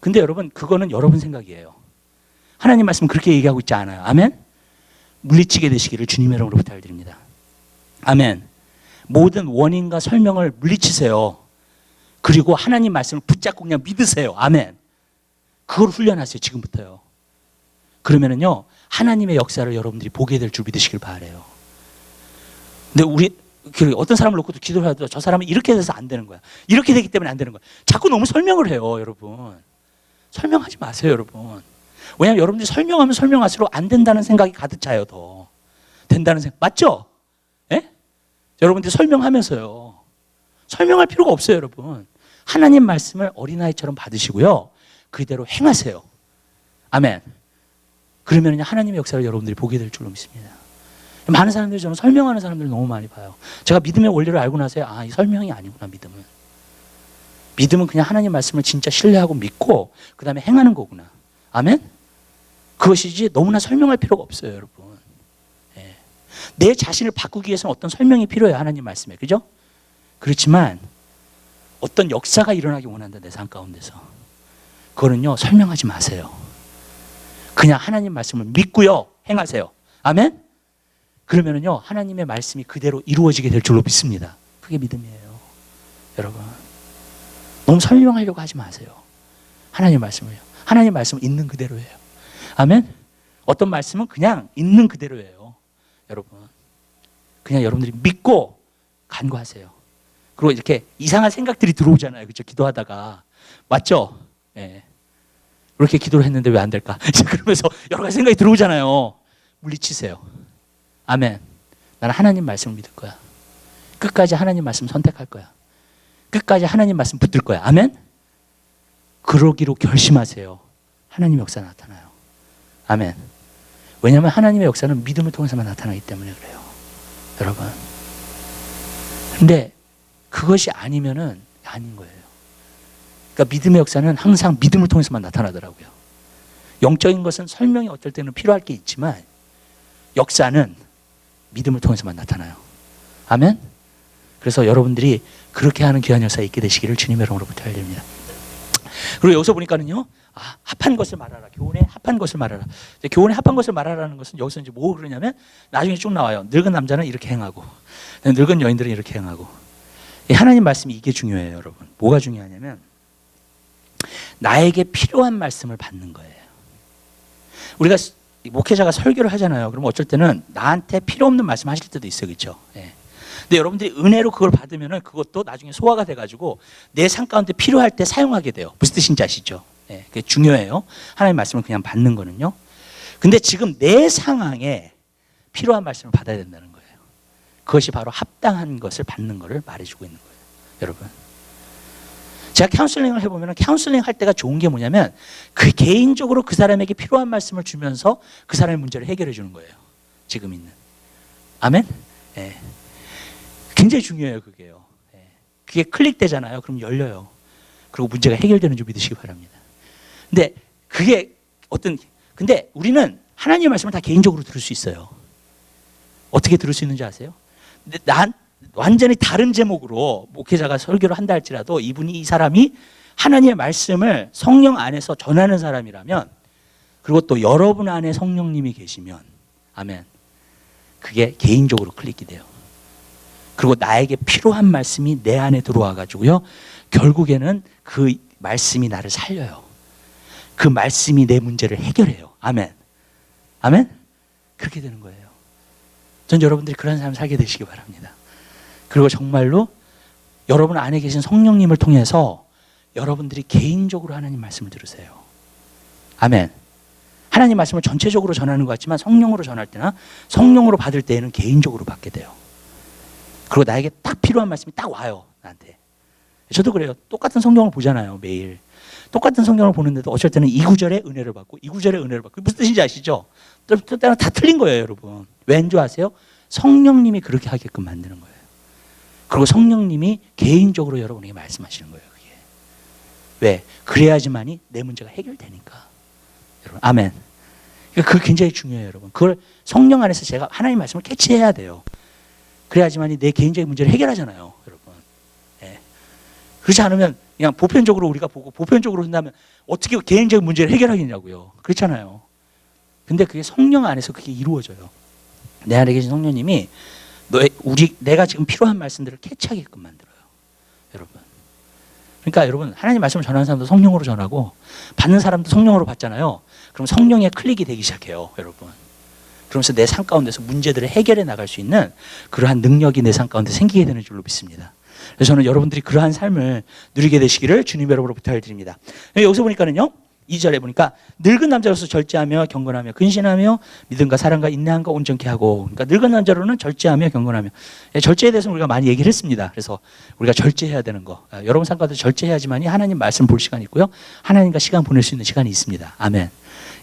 근데 여러분, 그거는 여러분 생각이에요. 하나님 말씀은 그렇게 얘기하고 있지 않아요. 아멘? 물리치게 되시기를 주님의 이름으로 부탁드립니다. 아멘. 모든 원인과 설명을 물리치세요. 그리고 하나님 말씀을 붙잡고 그냥 믿으세요. 아멘. 그걸 훈련하세요, 지금부터요. 그러면은요, 하나님의 역사를 여러분들이 보게 될 줄 믿으시길 바라요. 근데 어떤 사람을 놓고도 기도를 하더라도 저 사람은 이렇게 돼서 안 되는 거야. 이렇게 되기 때문에 안 되는 거야. 자꾸 너무 설명을 해요, 여러분. 설명하지 마세요, 여러분. 왜냐하면 여러분들이 설명하면 설명할수록 안 된다는 생각이 가득 차요, 더. 된다는 생각. 맞죠? 예? 여러분들이 설명하면서요. 설명할 필요가 없어요, 여러분. 하나님 말씀을 어린아이처럼 받으시고요. 그대로 행하세요. 아멘. 그러면 하나님의 역사를 여러분들이 보게 될 줄로 믿습니다. 많은 사람들이 저는 설명하는 사람들을 너무 많이 봐요. 제가 믿음의 원리를 알고 나서야 이 설명이 아니구나, 믿음은. 믿음은 그냥 하나님 말씀을 진짜 신뢰하고 믿고 그 다음에 행하는 거구나. 아멘? 그것이지 너무나 설명할 필요가 없어요, 여러분. 예. 내 자신을 바꾸기 위해서는 어떤 설명이 필요해요, 하나님 말씀에. 그죠? 그렇지만 어떤 역사가 일어나기 원한다, 내 삶 가운데서. 그거는요, 설명하지 마세요. 그냥 하나님 말씀을 믿고요, 행하세요. 아멘? 그러면은요, 하나님의 말씀이 그대로 이루어지게 될 줄로 믿습니다. 그게 믿음이에요. 여러분. 너무 설명하려고 하지 마세요. 하나님 말씀을요. 하나님 말씀은 있는 그대로예요. 아멘? 어떤 말씀은 그냥 있는 그대로예요. 여러분. 그냥 여러분들이 믿고 간구하세요. 그리고 이렇게 이상한 생각들이 들어오잖아요. 그렇죠? 기도하다가. 맞죠? 예. 그렇게 기도를 했는데 왜 안 될까? 그러면서 여러 가지 생각이 들어오잖아요. 물리치세요. 아멘. 나는 하나님 말씀을 믿을 거야. 끝까지 하나님 말씀 선택할 거야. 끝까지 하나님 말씀 붙들 거야. 아멘. 그러기로 결심하세요. 하나님의 역사 나타나요. 아멘. 왜냐하면 하나님의 역사는 믿음을 통해서만 나타나기 때문에 그래요. 여러분. 근데 그것이 아니면은 아닌 거예요. 그러니까 믿음의 역사는 항상 믿음을 통해서만 나타나더라고요. 영적인 것은 설명이 어떨 때는 필요할 게 있지만 역사는 믿음을 통해서만 나타나요. 아멘. 그래서 여러분들이 그렇게 하는 귀한 역사에 있게 되시기를 주님의 이름으로 부탁드립니다. 그리고 여기서 보니까는요, 합한 것을 말하라. 교훈에 합한 것을 말하라. 교훈에 합한 것을 말하라는 것은 여기서 이제 뭐 그러냐면 나중에 쭉 나와요. 늙은 남자는 이렇게 행하고, 늙은 여인들은 이렇게 행하고. 하나님 말씀이 이게 중요해요, 여러분. 뭐가 중요하냐면 나에게 필요한 말씀을 받는 거예요. 우리가 목회자가 설교를 하잖아요. 그럼 어쩔 때는 나한테 필요 없는 말씀 하실 때도 있어요, 그렇죠? 예. 근데 여러분들이 은혜로 그걸 받으면은 그것도 나중에 소화가 돼가지고 내 삶 가운데 필요할 때 사용하게 돼요. 무슨 뜻인지 아시죠? 예, 그게 중요해요. 하나님 말씀을 그냥 받는 거는요. 근데 지금 내 상황에 필요한 말씀을 받아야 된다는 거예요. 그것이 바로 합당한 것을 받는 것을 말해주고 있는 거예요, 여러분. 제가 카운슬링을 해보면 카운슬링 할 때가 좋은 게 뭐냐면 그 개인적으로 그 사람에게 필요한 말씀을 주면서 그 사람의 문제를 해결해 주는 거예요. 지금 있는. 아멘? 예. 굉장히 중요해요, 그게요. 예. 그게 클릭되잖아요. 그럼 열려요. 그리고 문제가 해결되는 줄 믿으시기 바랍니다. 근데 그게 근데 우리는 하나님의 말씀을 다 개인적으로 들을 수 있어요. 어떻게 들을 수 있는지 아세요? 근데 완전히 다른 제목으로 목회자가 설교를 한다 할지라도 이 사람이 하나님의 말씀을 성령 안에서 전하는 사람이라면, 그리고 또 여러분 안에 성령님이 계시면, 아멘, 그게 개인적으로 클릭이 돼요. 그리고 나에게 필요한 말씀이 내 안에 들어와 가지고요, 결국에는 그 말씀이 나를 살려요. 그 말씀이 내 문제를 해결해요. 아멘. 아멘. 그렇게 되는 거예요. 전 여러분들이 그런 삶을 살게 되시기 바랍니다. 그리고 정말로 여러분 안에 계신 성령님을 통해서 여러분들이 개인적으로 하나님 말씀을 들으세요. 아멘. 하나님 말씀을 전체적으로 전하는 것 같지만 성령으로 전할 때나 성령으로 받을 때에는 개인적으로 받게 돼요. 그리고 나에게 딱 필요한 말씀이 딱 와요, 나한테. 저도 그래요. 똑같은 성경을 보잖아요, 매일. 똑같은 성경을 보는데도 어쩔 때는 이 구절에 은혜를 받고 이 구절에 은혜를 받고. 무슨 뜻인지 아시죠? 또 때는 다 틀린 거예요, 여러분. 왠 줄 아세요? 성령님이 그렇게 하게끔 만드는 거예요. 그리고 성령님이 개인적으로 여러분에게 말씀하시는 거예요, 그게. 왜? 그래야지만이 내 문제가 해결되니까. 여러분, 아멘. 그러니까 그게 굉장히 중요해요, 여러분. 그걸 성령 안에서 제가 하나님 말씀을 캐치해야 돼요. 그래야지만이 내 개인적인 문제를 해결하잖아요, 여러분. 예. 그렇지 않으면 그냥 보편적으로 우리가 보고 보편적으로 한다면 어떻게 개인적인 문제를 해결하겠냐고요. 그렇잖아요. 근데 그게 성령 안에서 그게 이루어져요. 내 안에 계신 성령님이 내가 지금 필요한 말씀들을 캐치하게끔 만들어요, 여러분. 그러니까 여러분, 하나님 말씀을 전하는 사람도 성령으로 전하고 받는 사람도 성령으로 받잖아요. 그럼 성령의 클릭이 되기 시작해요, 여러분. 그러면서 내 삶 가운데서 문제들을 해결해 나갈 수 있는 그러한 능력이 내 삶 가운데 생기게 되는 줄로 믿습니다. 그래서 저는 여러분들이 그러한 삶을 누리게 되시기를 주님 여러분으로 부탁드립니다. 여기서 보니까는요, 2절에 보니까 늙은 남자로서 절제하며 경건하며 근신하며 믿음과 사랑과 인내함과 온전케 하고. 그러니까 늙은 남자로는 절제하며 경건하며. 절제에 대해서 우리가 많이 얘기를 했습니다. 그래서 우리가 절제해야 되는 거, 여러분 삶 가운데 절제해야지만이 하나님 말씀 볼 시간이 있고요, 하나님과 시간 보낼 수 있는 시간이 있습니다. 아멘.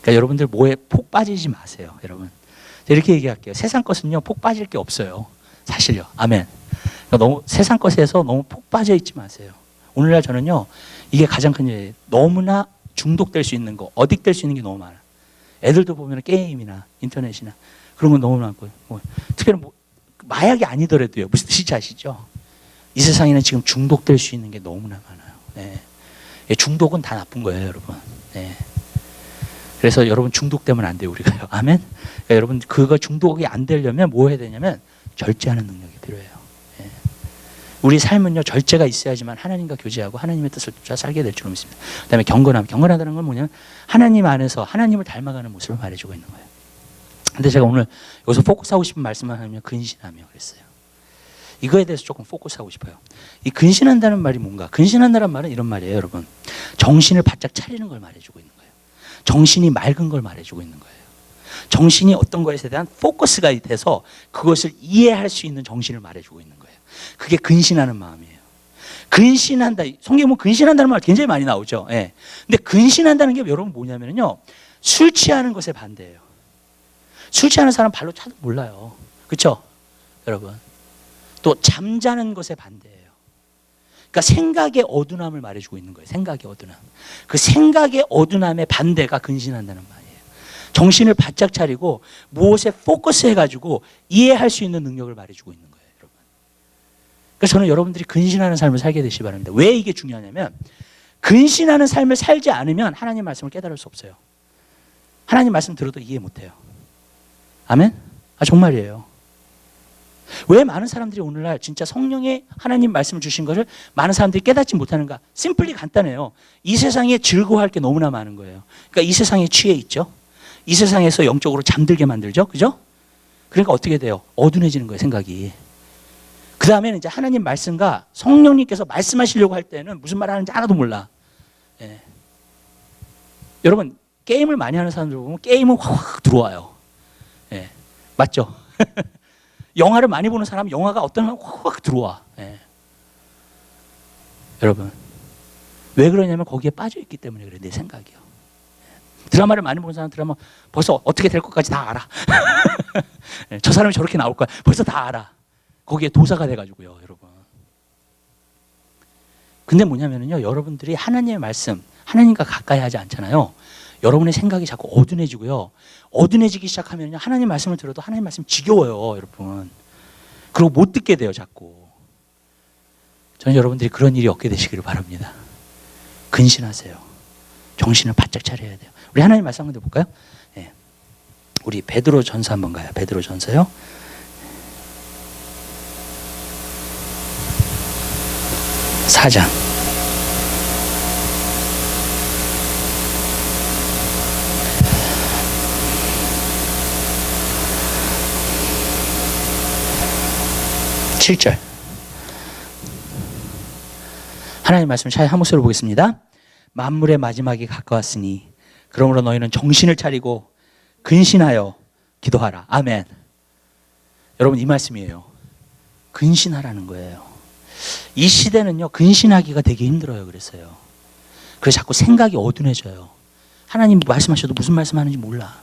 그러니까 여러분들 뭐에 폭 빠지지 마세요, 여러분. 이렇게 얘기할게요. 세상 것은요, 폭 빠질 게 없어요, 사실요. 아멘. 그러니까 너무 세상 것에서 너무 폭 빠져 있지 마세요. 오늘날 저는요, 이게 가장 큰 일이에요. 너무나 중독될 수 있는 거, 어딕될 수 있는 게 너무 많아. 애들도 보면 게임이나 인터넷이나 그런 건 너무 많고, 특별히 마약이 아니더라도요, 무슨 뜻인지 아시죠? 이 세상에는 지금 중독될 수 있는 게 너무나 많아요. 네. 중독은 다 나쁜 거예요, 여러분. 네. 그래서 여러분 중독되면 안 돼요, 우리가요. 아멘. 그러니까 여러분 그거 중독이 안 되려면 뭐 해야 되냐면 절제하는 능력이 필요해요. 예. 우리 삶은요, 절제가 있어야지만 하나님과 교제하고 하나님의 뜻을 쫓아 살게 될 줄로 믿습니다. 그다음에 경건하다는 건 뭐냐면 하나님 안에서 하나님을 닮아가는 모습을 말해주고 있는 거예요. 근데 제가 오늘 여기서 포커스하고 싶은 말씀을 하면 근신하며 그랬어요. 이거에 대해서 조금 포커스하고 싶어요. 이 근신한다는 말이 뭔가? 근신한다는 말은 이런 말이에요, 여러분. 정신을 바짝 차리는 걸 말해주고 있는 거예요. 정신이 맑은 걸 말해주고 있는 거예요. 정신이 어떤 것에 대한 포커스가 돼서 그것을 이해할 수 있는 정신을 말해주고 있는 거예요. 그게 근신하는 마음이에요. 근신한다. 성경에 보면 근신한다는 말 굉장히 많이 나오죠. 예. 근데 근신한다는 게 여러분 뭐냐면요, 술 취하는 것에 반대예요. 술 취하는 사람 발로 차도 몰라요. 그렇죠, 여러분? 또 잠자는 것에 반대예요. 그러니까 생각의 어두움을 말해주고 있는 거예요. 생각의 어두움. 그 생각의 어두움의 반대가 근신한다는 말이에요. 정신을 바짝 차리고 무엇에 포커스해가지고 이해할 수 있는 능력을 말해주고 있는 거예요, 여러분. 그래서 저는 여러분들이 근신하는 삶을 살게 되시기 바랍니다. 왜 이게 중요하냐면 근신하는 삶을 살지 않으면 하나님 말씀을 깨달을 수 없어요. 하나님 말씀 들어도 이해 못해요. 아멘? 정말이에요. 왜 많은 사람들이 오늘날 진짜 성령의 하나님 말씀을 주신 것을 많은 사람들이 깨닫지 못하는가? 심플리 간단해요. 이 세상에 즐거워할 게 너무나 많은 거예요. 그러니까 이 세상에 취해 있죠. 이 세상에서 영적으로 잠들게 만들죠. 그죠? 그러니까 어떻게 돼요? 어두워지는 거예요, 생각이. 그 다음에는 이제 하나님 말씀과 성령님께서 말씀하시려고 할 때는 무슨 말 하는지 하나도 몰라. 예. 여러분, 게임을 많이 하는 사람들 보면 게임은 확 들어와요. 예. 맞죠? 영화를 많이 보는 사람은 영화가 어떤 건 확 들어와. 예. 여러분, 왜 그러냐면 거기에 빠져있기 때문에 그래, 내 생각이요. 예. 드라마를 많이 보는 사람 드라마 벌써 어떻게 될 것까지 다 알아. 예. 저 사람이 저렇게 나올 거야. 벌써 다 알아. 거기에 도사가 돼가지고요, 여러분. 근데 뭐냐면요, 여러분들이 하나님의 말씀, 하나님과 가까이 하지 않잖아요. 여러분의 생각이 자꾸 어두워지고요. 어두워지기 시작하면요, 하나님 말씀을 들어도 하나님 말씀 지겨워요, 여러분. 그리고 못 듣게 돼요, 자꾸. 저는 여러분들이 그런 일이 없게 되시기를 바랍니다. 근신하세요. 정신을 바짝 차려야 돼요. 우리 하나님 말씀 한번 볼까요? 네. 우리 베드로 전서 한번 가요. 베드로 전서요. 4장. (7절) 하나님 말씀 잘 한 목소리로 보겠습니다. 만물의 마지막이 가까웠으니 그러므로 너희는 정신을 차리고 근신하여 기도하라. 아멘. 여러분, 이 말씀이에요. 근신하라는 거예요. 이 시대는요, 근신하기가 되게 힘들어요. 그래서요. 그래서 자꾸 생각이 어두워져요. 하나님 말씀하셔도 무슨 말씀하는지 몰라.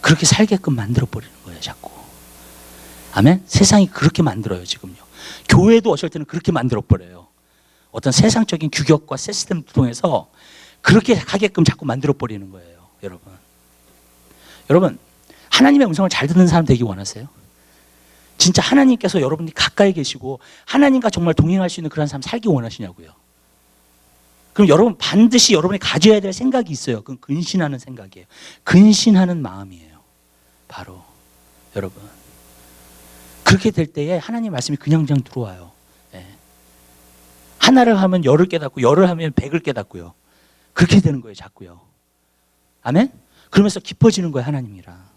그렇게 살게끔 만들어버리는 거예요, 자꾸. 아멘? 세상이 그렇게 만들어요, 지금요. 교회도 어쩔 때는 그렇게 만들어버려요. 어떤 세상적인 규격과 시스템을 통해서 그렇게 하게끔 자꾸 만들어버리는 거예요, 여러분. 여러분, 하나님의 음성을 잘 듣는 사람 되기 원하세요? 진짜 하나님께서 여러분이 가까이 계시고 하나님과 정말 동행할 수 있는 그런 사람 살기 원하시냐고요. 그럼 여러분 반드시 여러분이 가져야 될 생각이 있어요. 그건 근신하는 생각이에요. 근신하는 마음이에요. 바로 여러분. 그렇게 될 때에 하나님 말씀이 그냥 들어와요. 예. 하나를 하면 열을 깨닫고 열을 하면 백을 깨닫고요. 그렇게 되는 거예요, 자꾸요. 아멘? 그러면서 깊어지는 거예요, 하나님이랑.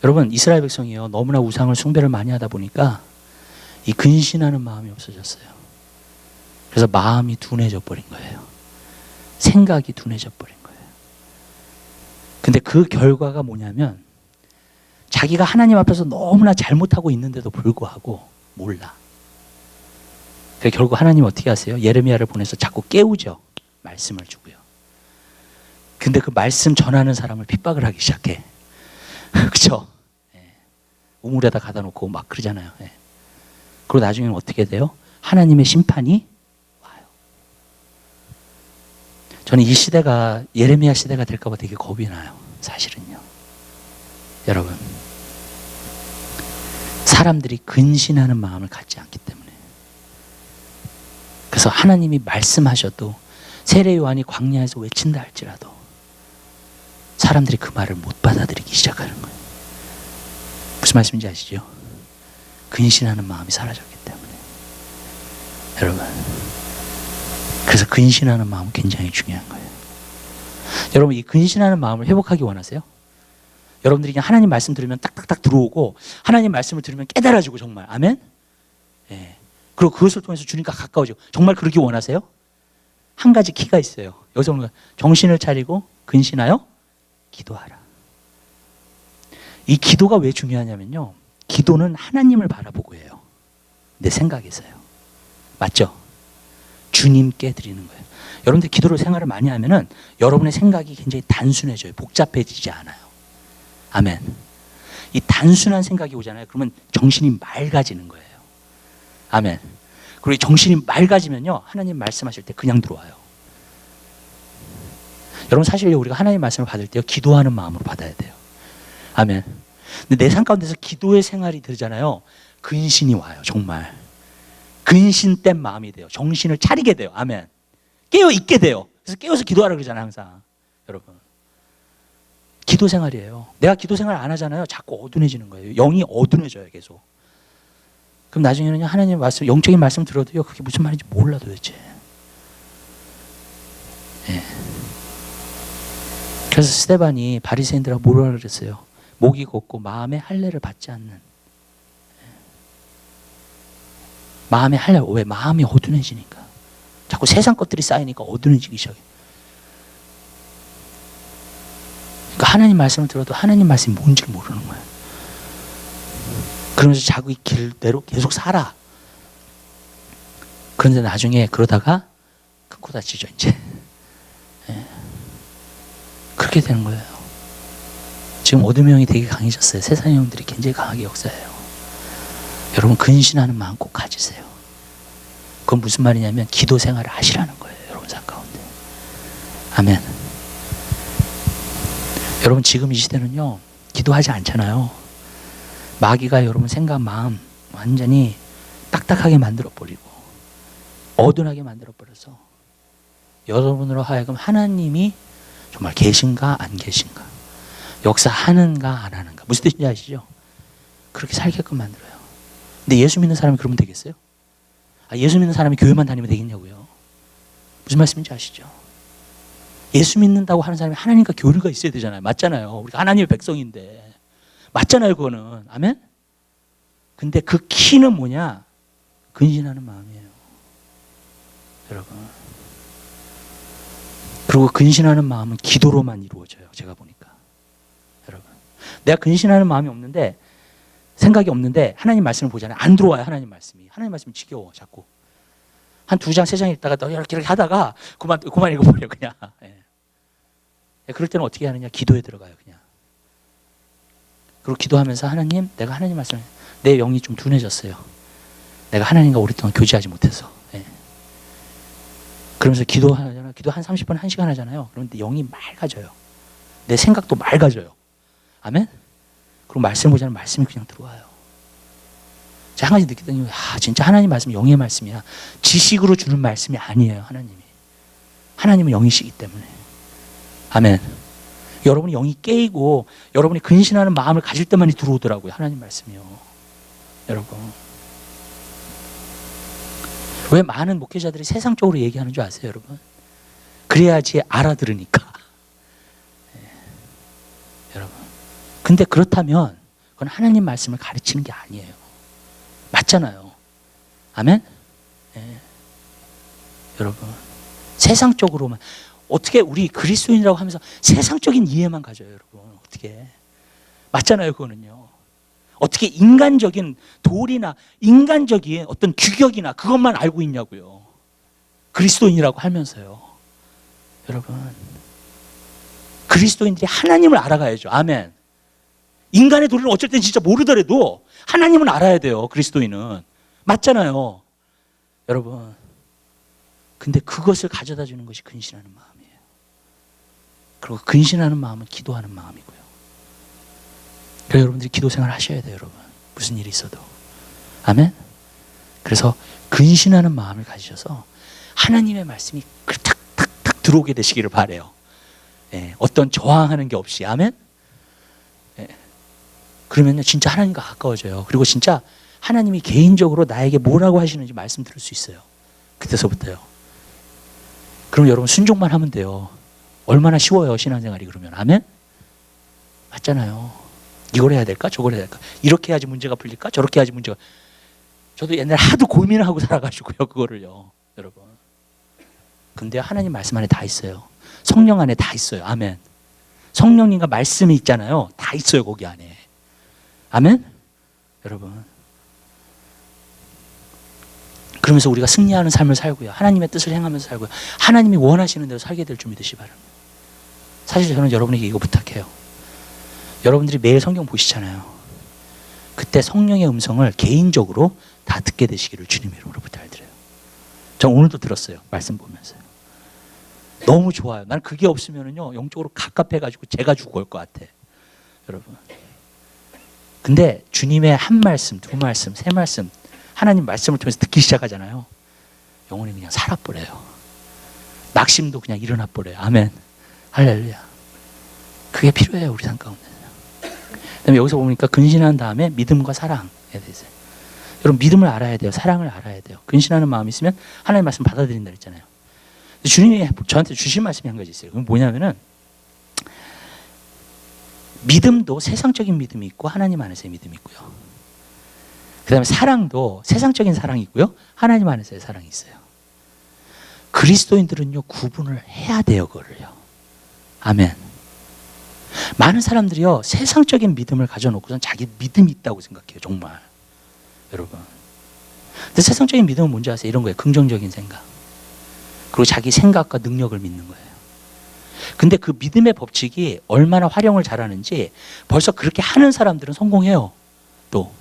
여러분, 이스라엘 백성이요, 너무나 우상을 숭배를 많이 하다 보니까 이 근신하는 마음이 없어졌어요. 그래서 마음이 둔해져 버린 거예요. 생각이 둔해져 버린 거예요. 근데 그 결과가 뭐냐면 자기가 하나님 앞에서 너무나 잘못하고 있는데도 불구하고 몰라. 그래서 결국 하나님 어떻게 하세요? 예레미야를 보내서 자꾸 깨우죠. 말씀을 주고요. 근데 그 말씀 전하는 사람을 핍박을 하기 시작해. 그렇죠? 예. 우물에다 가다 놓고 막 그러잖아요. 예. 그리고 나중에는 어떻게 돼요? 하나님의 심판이 와요. 저는 이 시대가 예레미야 시대가 될까 봐 되게 겁이 나요. 사실은요. 여러분, 사람들이 근신하는 마음을 갖지 않기 때문에. 그래서 하나님이 말씀하셔도 세례 요한이 광야에서 외친다 할지라도 사람들이 그 말을 못 받아들이기 시작하는 거예요. 무슨 말씀인지 아시죠? 근신하는 마음이 사라졌기 때문에. 여러분, 그래서 근신하는 마음은 굉장히 중요한 거예요. 여러분, 이 근신하는 마음을 회복하기 원하세요? 여러분들이 그냥 하나님 말씀 들으면 딱딱딱 들어오고 하나님 말씀을 들으면 깨달아지고 정말. 아멘? 예. 그리고 그것을 통해서 주님과 가까워지고 정말 그러기 원하세요? 한 가지 키가 있어요. 여기서 오는 정신을 차리고 근신하여 기도하라. 이 기도가 왜 중요하냐면요, 기도는 하나님을 바라보고 해요. 내 생각에서요. 맞죠? 주님께 드리는 거예요. 여러분들 기도를 생활을 많이 하면은 여러분의 생각이 굉장히 단순해져요. 복잡해지지 않아요. 아멘. 이 단순한 생각이 오잖아요. 그러면 정신이 맑아지는 거예요. 아멘. 그리고 정신이 맑아지면요, 하나님 말씀하실 때 그냥 들어와요. 여러분, 사실 우리가 하나님 말씀을 받을 때요, 기도하는 마음으로 받아야 돼요. 아멘. 근데 내 삶 가운데서 기도의 생활이 들잖아요. 근신이 와요, 정말. 근신된 마음이 돼요. 정신을 차리게 돼요. 아멘. 깨어 있게 돼요. 그래서 깨어서 기도하라 그러잖아요, 항상. 여러분. 기도 생활이에요. 내가 기도 생활 안 하잖아요. 자꾸 어두워지는 거예요. 영이 어두워져요, 계속. 그럼 나중에는 하나님 말씀, 영적인 말씀 들어도요, 그게 무슨 말인지 몰라 도대체. 예. 그래서 스데반이 바리새인들하고 뭐라 그랬어요? 목이 곱고 마음의 할례를 받지 않는. 마음의 할례. 왜? 마음이 어두워지니까. 자꾸 세상 것들이 쌓이니까 어두워지기 시작해. 그러니까 하나님 말씀을 들어도 하나님 말씀이 뭔지를 모르는 거예요. 그러면서 자기 길대로 계속 살아. 그런데 나중에 그러다가 큰 코 다치죠, 이제. 예. 그렇게 되는 거예요. 지금 어둠의 영이 되게 강해졌어요. 세상의 영들이 굉장히 강하게 역사해요. 여러분, 근신하는 마음 꼭 가지세요. 그건 무슨 말이냐면 기도 생활을 하시라는 거예요. 여러분 삶 가운데. 아멘. 여러분, 지금 이 시대는요, 기도하지 않잖아요. 마귀가 여러분 생각, 마음 완전히 딱딱하게 만들어버리고 어두하게 만들어버려서 여러분으로 하여금 하나님이 정말 계신가 안 계신가, 역사하는가 안 하는가, 무슨 뜻인지 아시죠? 그렇게 살게끔 만들어요. 근데 예수 믿는 사람이 그러면 되겠어요? 예수 믿는 사람이 교회만 다니면 되겠냐고요. 무슨 말씀인지 아시죠? 예수 믿는다고 하는 사람이 하나님과 교류가 있어야 되잖아요. 맞잖아요. 우리가 하나님의 백성인데. 맞잖아요, 그거는. 아멘? 근데 그 키는 뭐냐? 근신하는 마음이에요. 여러분. 그리고 근신하는 마음은 기도로만 이루어져요. 제가 보니까. 여러분. 내가 근신하는 마음이 없는데, 생각이 없는데, 하나님 말씀을 보잖아요. 안 들어와요, 하나님 말씀이. 하나님 말씀이 지겨워, 자꾸. 한 2장, 3장 읽다가 이렇게 하다가 그만 읽어버려, 그냥. 예. 그럴 때는 어떻게 하느냐? 기도에 들어가요, 그냥. 그리고 기도하면서 하나님, 내가 하나님 말씀을, 내 영이 좀 둔해졌어요. 내가 하나님과 오랫동안 교제하지 못해서. 예. 그러면서 기도하잖아요. 기도 한 30분, 1시간 하잖아요. 그런데 영이 맑아져요. 내 생각도 맑아져요. 아멘? 그리고 말씀 보자면 말씀이 그냥 들어와요. 제가 한 가지 느끼더니, 진짜 하나님 말씀이 영의 말씀이야. 지식으로 주는 말씀이 아니에요, 하나님이. 하나님은 영이시기 때문에. 아멘. 여러분이 영이 깨이고 여러분이 근신하는 마음을 가질 때만이 들어오더라고요, 하나님 말씀이요. 여러분, 왜 많은 목회자들이 세상적으로 얘기하는 줄 아세요, 여러분? 그래야지 알아들으니까. 네. 여러분, 근데 그렇다면 그건 하나님 말씀을 가르치는 게 아니에요. 맞잖아요. 아멘? 네. 여러분, 세상적으로만, 어떻게 우리 그리스도인이라고 하면서 세상적인 이해만 가져요, 여러분. 어떻게. 맞잖아요, 그거는요. 어떻게 인간적인 도리나 인간적인 어떤 규격이나 그것만 알고 있냐고요. 그리스도인이라고 하면서요. 여러분, 그리스도인들이 하나님을 알아가야죠. 아멘. 인간의 도리는 어쩔 땐 진짜 모르더라도 하나님은 알아야 돼요, 그리스도인은. 맞잖아요, 여러분. 근데 그것을 가져다 주는 것이 근신하는 마음이에요. 그리고 근신하는 마음은 기도하는 마음이고요. 그래서 여러분들이 기도 생활 하셔야 돼요, 여러분. 무슨 일이 있어도. 아멘? 그래서 근신하는 마음을 가지셔서 하나님의 말씀이 탁탁탁 들어오게 되시기를 바라요. 예, 어떤 저항하는 게 없이. 아멘? 예. 그러면 진짜 하나님과 가까워져요. 그리고 진짜 하나님이 개인적으로 나에게 뭐라고 하시는지 말씀 들을 수 있어요. 그때서부터요. 그럼 여러분 순종만 하면 돼요. 얼마나 쉬워요, 신앙생활이. 그러면. 아멘? 맞잖아요. 이걸 해야 될까? 저걸 해야 될까? 이렇게 해야지 문제가 풀릴까? 저렇게 해야지 문제가. 저도 옛날에 하도 고민을 하고 살아가지고요, 그거를요, 여러분. 근데 하나님 말씀 안에 다 있어요. 성령 안에 다 있어요. 아멘. 성령님과 말씀이 있잖아요. 다 있어요, 거기 안에. 아멘? 여러분. 그러면서 우리가 승리하는 삶을 살고요, 하나님의 뜻을 행하면서 살고요, 하나님이 원하시는 대로 살게 될 줄 믿으시기 바랍니다. 사실 저는 여러분에게 이거 부탁해요. 여러분들이 매일 성경 보시잖아요. 그때 성령의 음성을 개인적으로 다 듣게 되시기를 주님의 이름으로 부탁드려요. 전 오늘도 들었어요, 말씀 보면서요. 너무 좋아요. 난 그게 없으면은요, 영적으로 갑갑해가지고 제가 죽을 것 같아, 여러분. 근데 주님의 한 말씀, 두 말씀, 세 말씀 하나님 말씀을 통해서 듣기 시작하잖아요. 영혼이 그냥 살아버려요. 낙심도 그냥 일어나 버려요. 아멘. 할렐루야. 그게 필요해요, 우리 삶 가운데. 그다음에 여기서 보니까 근신한 다음에 믿음과 사랑에 대해서. 여러분, 믿음을 알아야 돼요. 사랑을 알아야 돼요. 근신하는 마음이 있으면 하나님의 말씀 받아들인다 그랬잖아요. 주님이 저한테 주신 말씀이 한 가지 있어요. 그건 뭐냐면은, 믿음도 세상적인 믿음이 있고 하나님 안에서의 믿음이 있고요. 그 다음에 사랑도 세상적인 사랑이 있고요, 하나님 안에서의 사랑이 있어요. 그리스도인들은요, 구분을 해야 돼요, 그거를요. 아멘. 많은 사람들이요, 세상적인 믿음을 가져놓고선 자기 믿음이 있다고 생각해요, 정말. 여러분. 근데 세상적인 믿음은 뭔지 아세요? 이런 거예요. 긍정적인 생각. 그리고 자기 생각과 능력을 믿는 거예요. 근데 그 믿음의 법칙이 얼마나 활용을 잘하는지 벌써 그렇게 하는 사람들은 성공해요. 또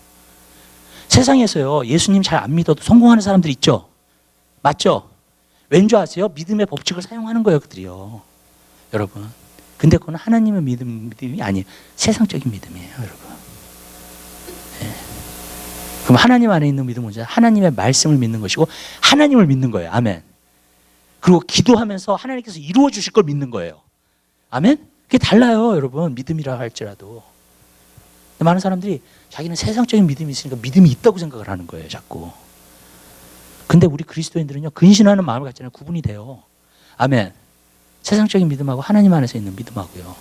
세상에서요, 예수님 잘 안 믿어도 성공하는 사람들 있죠. 맞죠? 왠지 아세요? 믿음의 법칙을 사용하는 거예요, 그들이요. 여러분. 근데 그건 하나님의 믿음이 아니에요. 세상적인 믿음이에요, 여러분. 네. 그럼 하나님 안에 있는 믿음은 뭐죠? 하나님의 말씀을 믿는 것이고 하나님을 믿는 거예요. 아멘. 그리고 기도하면서 하나님께서 이루어 주실 걸 믿는 거예요. 아멘? 그게 달라요, 여러분. 믿음이라 할지라도. 많은 사람들이 자기는 세상적인 믿음이 있으니까 믿음이 있다고 생각을 하는 거예요, 자꾸. 근데 우리 그리스도인들은요, 근신하는 마음을 갖잖아요. 구분이 돼요. 아멘. 세상적인 믿음하고 하나님 안에서 있는 믿음하고요.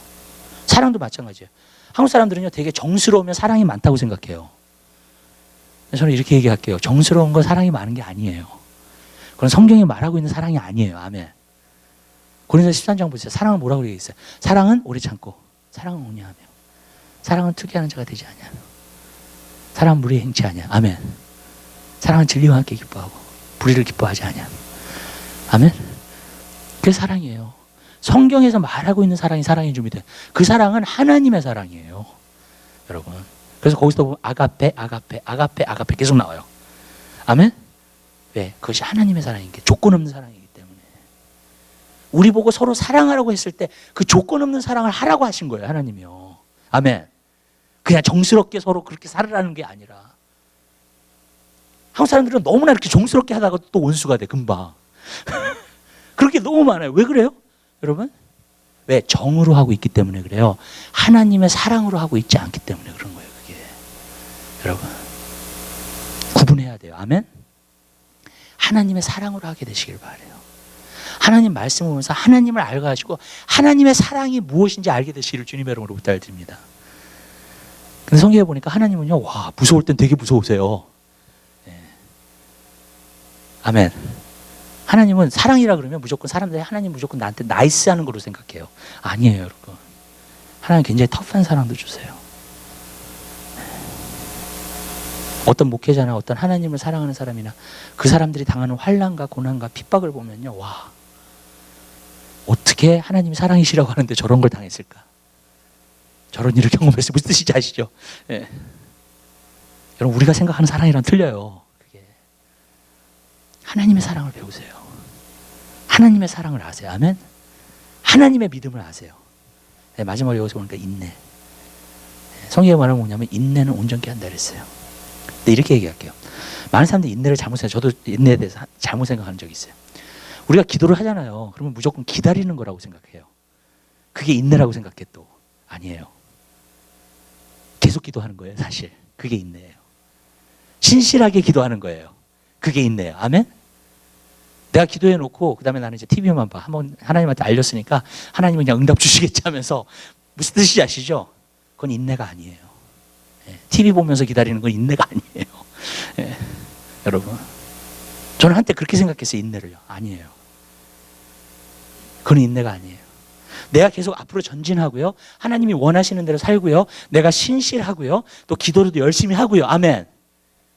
사랑도 마찬가지예요. 한국 사람들은요, 되게 정스러우면 사랑이 많다고 생각해요. 저는 이렇게 얘기할게요. 정스러운 건 사랑이 많은 게 아니에요. 그건 성경이 말하고 있는 사랑이 아니에요. 아멘. 고린도서 13장 보세요. 사랑은 뭐라고 얘기했어요? 사랑은 오래 참고, 사랑은 온유하며, 사랑은 투기하는 자가 되지 아니하며, 사랑은 무리에 행치 아니야. 아멘. 사랑은 진리와 함께 기뻐하고 불의를 기뻐하지 아니하며. 아멘. 그게 사랑이에요. 성경에서 말하고 있는 사랑이 사랑의 준비돼. 그 사랑은 하나님의 사랑이에요, 여러분. 그래서 거기서 보면 아가페, 아가페, 아가페, 아가페 계속 나와요. 아멘. 왜? 그것이 하나님의 사랑인 게 조건 없는 사랑이기 때문에. 우리 보고 서로 사랑하라고 했을 때 그 조건 없는 사랑을 하라고 하신 거예요, 하나님이요. 아멘. 그냥 정스럽게 서로 그렇게 살으라는 게 아니라. 한국 사람들은 너무나 이렇게 정스럽게 하다가 또 원수가 돼, 금방. 그렇게 너무 많아요. 왜 그래요? 여러분? 왜? 정으로 하고 있기 때문에 그래요. 하나님의 사랑으로 하고 있지 않기 때문에 그런 거예요, 그게. 여러분. 구분해야 돼요. 아멘? 하나님의 사랑으로 하게 되시길 바라요. 하나님 말씀을 보면서 하나님을 알고가지고 하나님의 사랑이 무엇인지 알게 되시기를 주님의 이름으로 부탁드립니다. 근데 성경에 보니까 하나님은요, 와, 무서울 땐 되게 무서우세요. 네. 아멘. 하나님은 사랑이라 그러면 무조건 사람들이 하나님 무조건 나한테 나이스 하는 거로 생각해요. 아니에요, 여러분. 하나님 굉장히 터프한 사랑도 주세요. 어떤 목회자나 어떤 하나님을 사랑하는 사람이나 그 사람들이 당하는 환난과 고난과 핍박을 보면요, 와, 어떻게 하나님이 사랑이시라고 하는데 저런 걸 당했을까? 저런 일을 경험했을 때 무슨 뜻인지 아시죠? 예. 여러분, 우리가 생각하는 사랑이랑 틀려요. 그게. 하나님의 사랑을 배우세요. 하나님의 사랑을 아세요. 아멘. 하나님의 믿음을 아세요. 네, 마지막에 여기서 보니까 인내. 네, 성경에 말하면 뭐냐면 인내는 온전케 한다 그랬어요. 근데 이렇게 얘기할게요. 많은 사람들이 인내를 잘못 생각해요. 저도 인내에 대해서 잘못 생각하는 적이 있어요. 우리가 기도를 하잖아요. 그러면 무조건 기다리는 거라고 생각해요. 그게 인내라고 생각해. 또 아니에요. 계속 기도하는 거예요, 사실. 그게 인내예요. 신실하게 기도하는 거예요. 그게 인내예요. 아멘? 내가 기도해 놓고 그 다음에 나는 이제 TV만 봐. 한번 하나님한테 알렸으니까 하나님은 그냥 응답 주시겠지 하면서 무슨 뜻인지 아시죠? 그건 인내가 아니에요. TV 보면서 기다리는 건 인내가 아니에요. 예. 여러분, 저는 한때 그렇게 생각했어요. 인내를요. 아니에요. 그건 인내가 아니에요. 내가 계속 앞으로 전진하고요, 하나님이 원하시는 대로 살고요, 내가 신실하고요, 또 기도도 열심히 하고요. 아멘.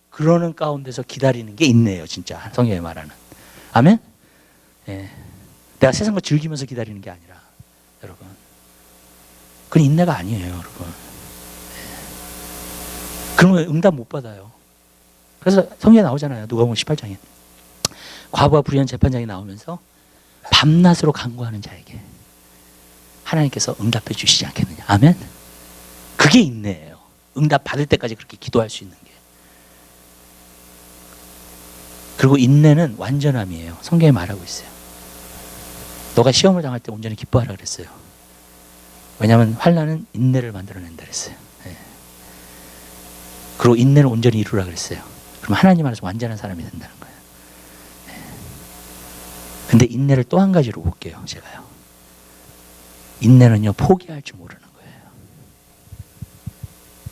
그러는 가운데서 기다리는 게 인내예요, 진짜. 성경에 말하는. 아멘. 예. 내가 세상 거 즐기면서 기다리는 게 아니라, 여러분, 그건 인내가 아니에요, 여러분. 그러면 응답 못 받아요. 그래서 성경에 나오잖아요. 누가복음 18장에 과부와 불의한 재판장이 나오면서 밤낮으로 간구하는 자에게 하나님께서 응답해 주시지 않겠느냐. 아멘. 그게 인내예요. 응답 받을 때까지 그렇게 기도할 수 있는 게. 그리고 인내는 완전함이에요. 성경에 말하고 있어요. 너가 시험을 당할 때 온전히 기뻐하라 그랬어요. 왜냐하면 환난은 인내를 만들어낸다 그랬어요. 네. 그리고 인내를 온전히 이루라 그랬어요. 그럼 하나님 안에서 완전한 사람이 된다는 거예요. 네. 근데 인내를 또 한 가지로 볼게요. 제가요. 인내는요, 포기할 줄 모르는 거예요.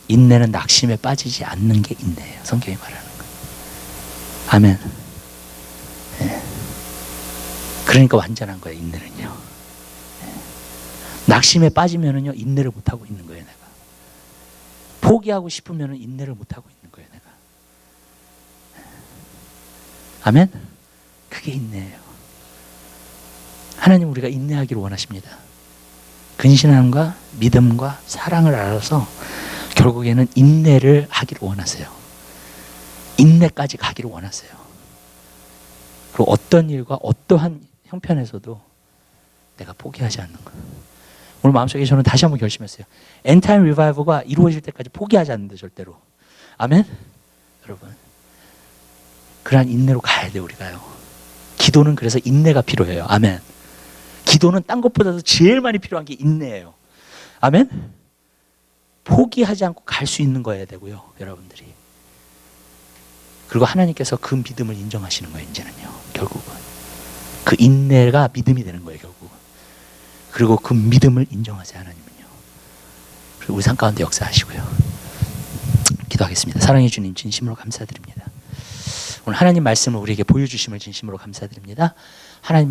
인내는 낙심에 빠지지 않는 게 인내예요. 성경이 말하는 거예요. 아멘. 네. 그러니까 완전한 거예요. 인내는요. 네. 낙심에 빠지면은요, 인내를 못 하고 있는 거예요. 내가 포기하고 싶으면은 인내를 못 하고 있는 거예요. 내가. 네. 아멘. 그게 인내예요. 하나님 우리가 인내하기를 원하십니다. 근신함과 믿음과 사랑을 알아서 결국에는 인내를 하기를 원하세요. 인내까지 가기를 원하세요. 그리고 어떤 일과 어떠한 형편에서도 내가 포기하지 않는 거예요. 오늘 마음속에 저는 다시 한번 결심했어요. 엔타임 리바이벌가 이루어질 때까지 포기하지 않는다, 절대로. 아멘? 여러분, 그러한 인내로 가야 돼요, 우리가요. 기도는 그래서 인내가 필요해요. 아멘. 기도는 딴 것보다도 제일 많이 필요한 게 인내예요. 아멘? 포기하지 않고 갈 수 있는 거여야 되고요, 여러분들이. 그리고 하나님께서 그 믿음을 인정하시는 거예요, 이제는요. 결국은 그 인내가 믿음이 되는 거예요, 결국은. 그리고 그 믿음을 인정하세요, 하나님은요. 그리고 우리 삶 가운데 역사하시고요. 기도하겠습니다. 사랑해 주님, 진심으로 감사드립니다. 오늘 하나님 말씀을 우리에게 보여주심을 진심으로 감사드립니다. 하나님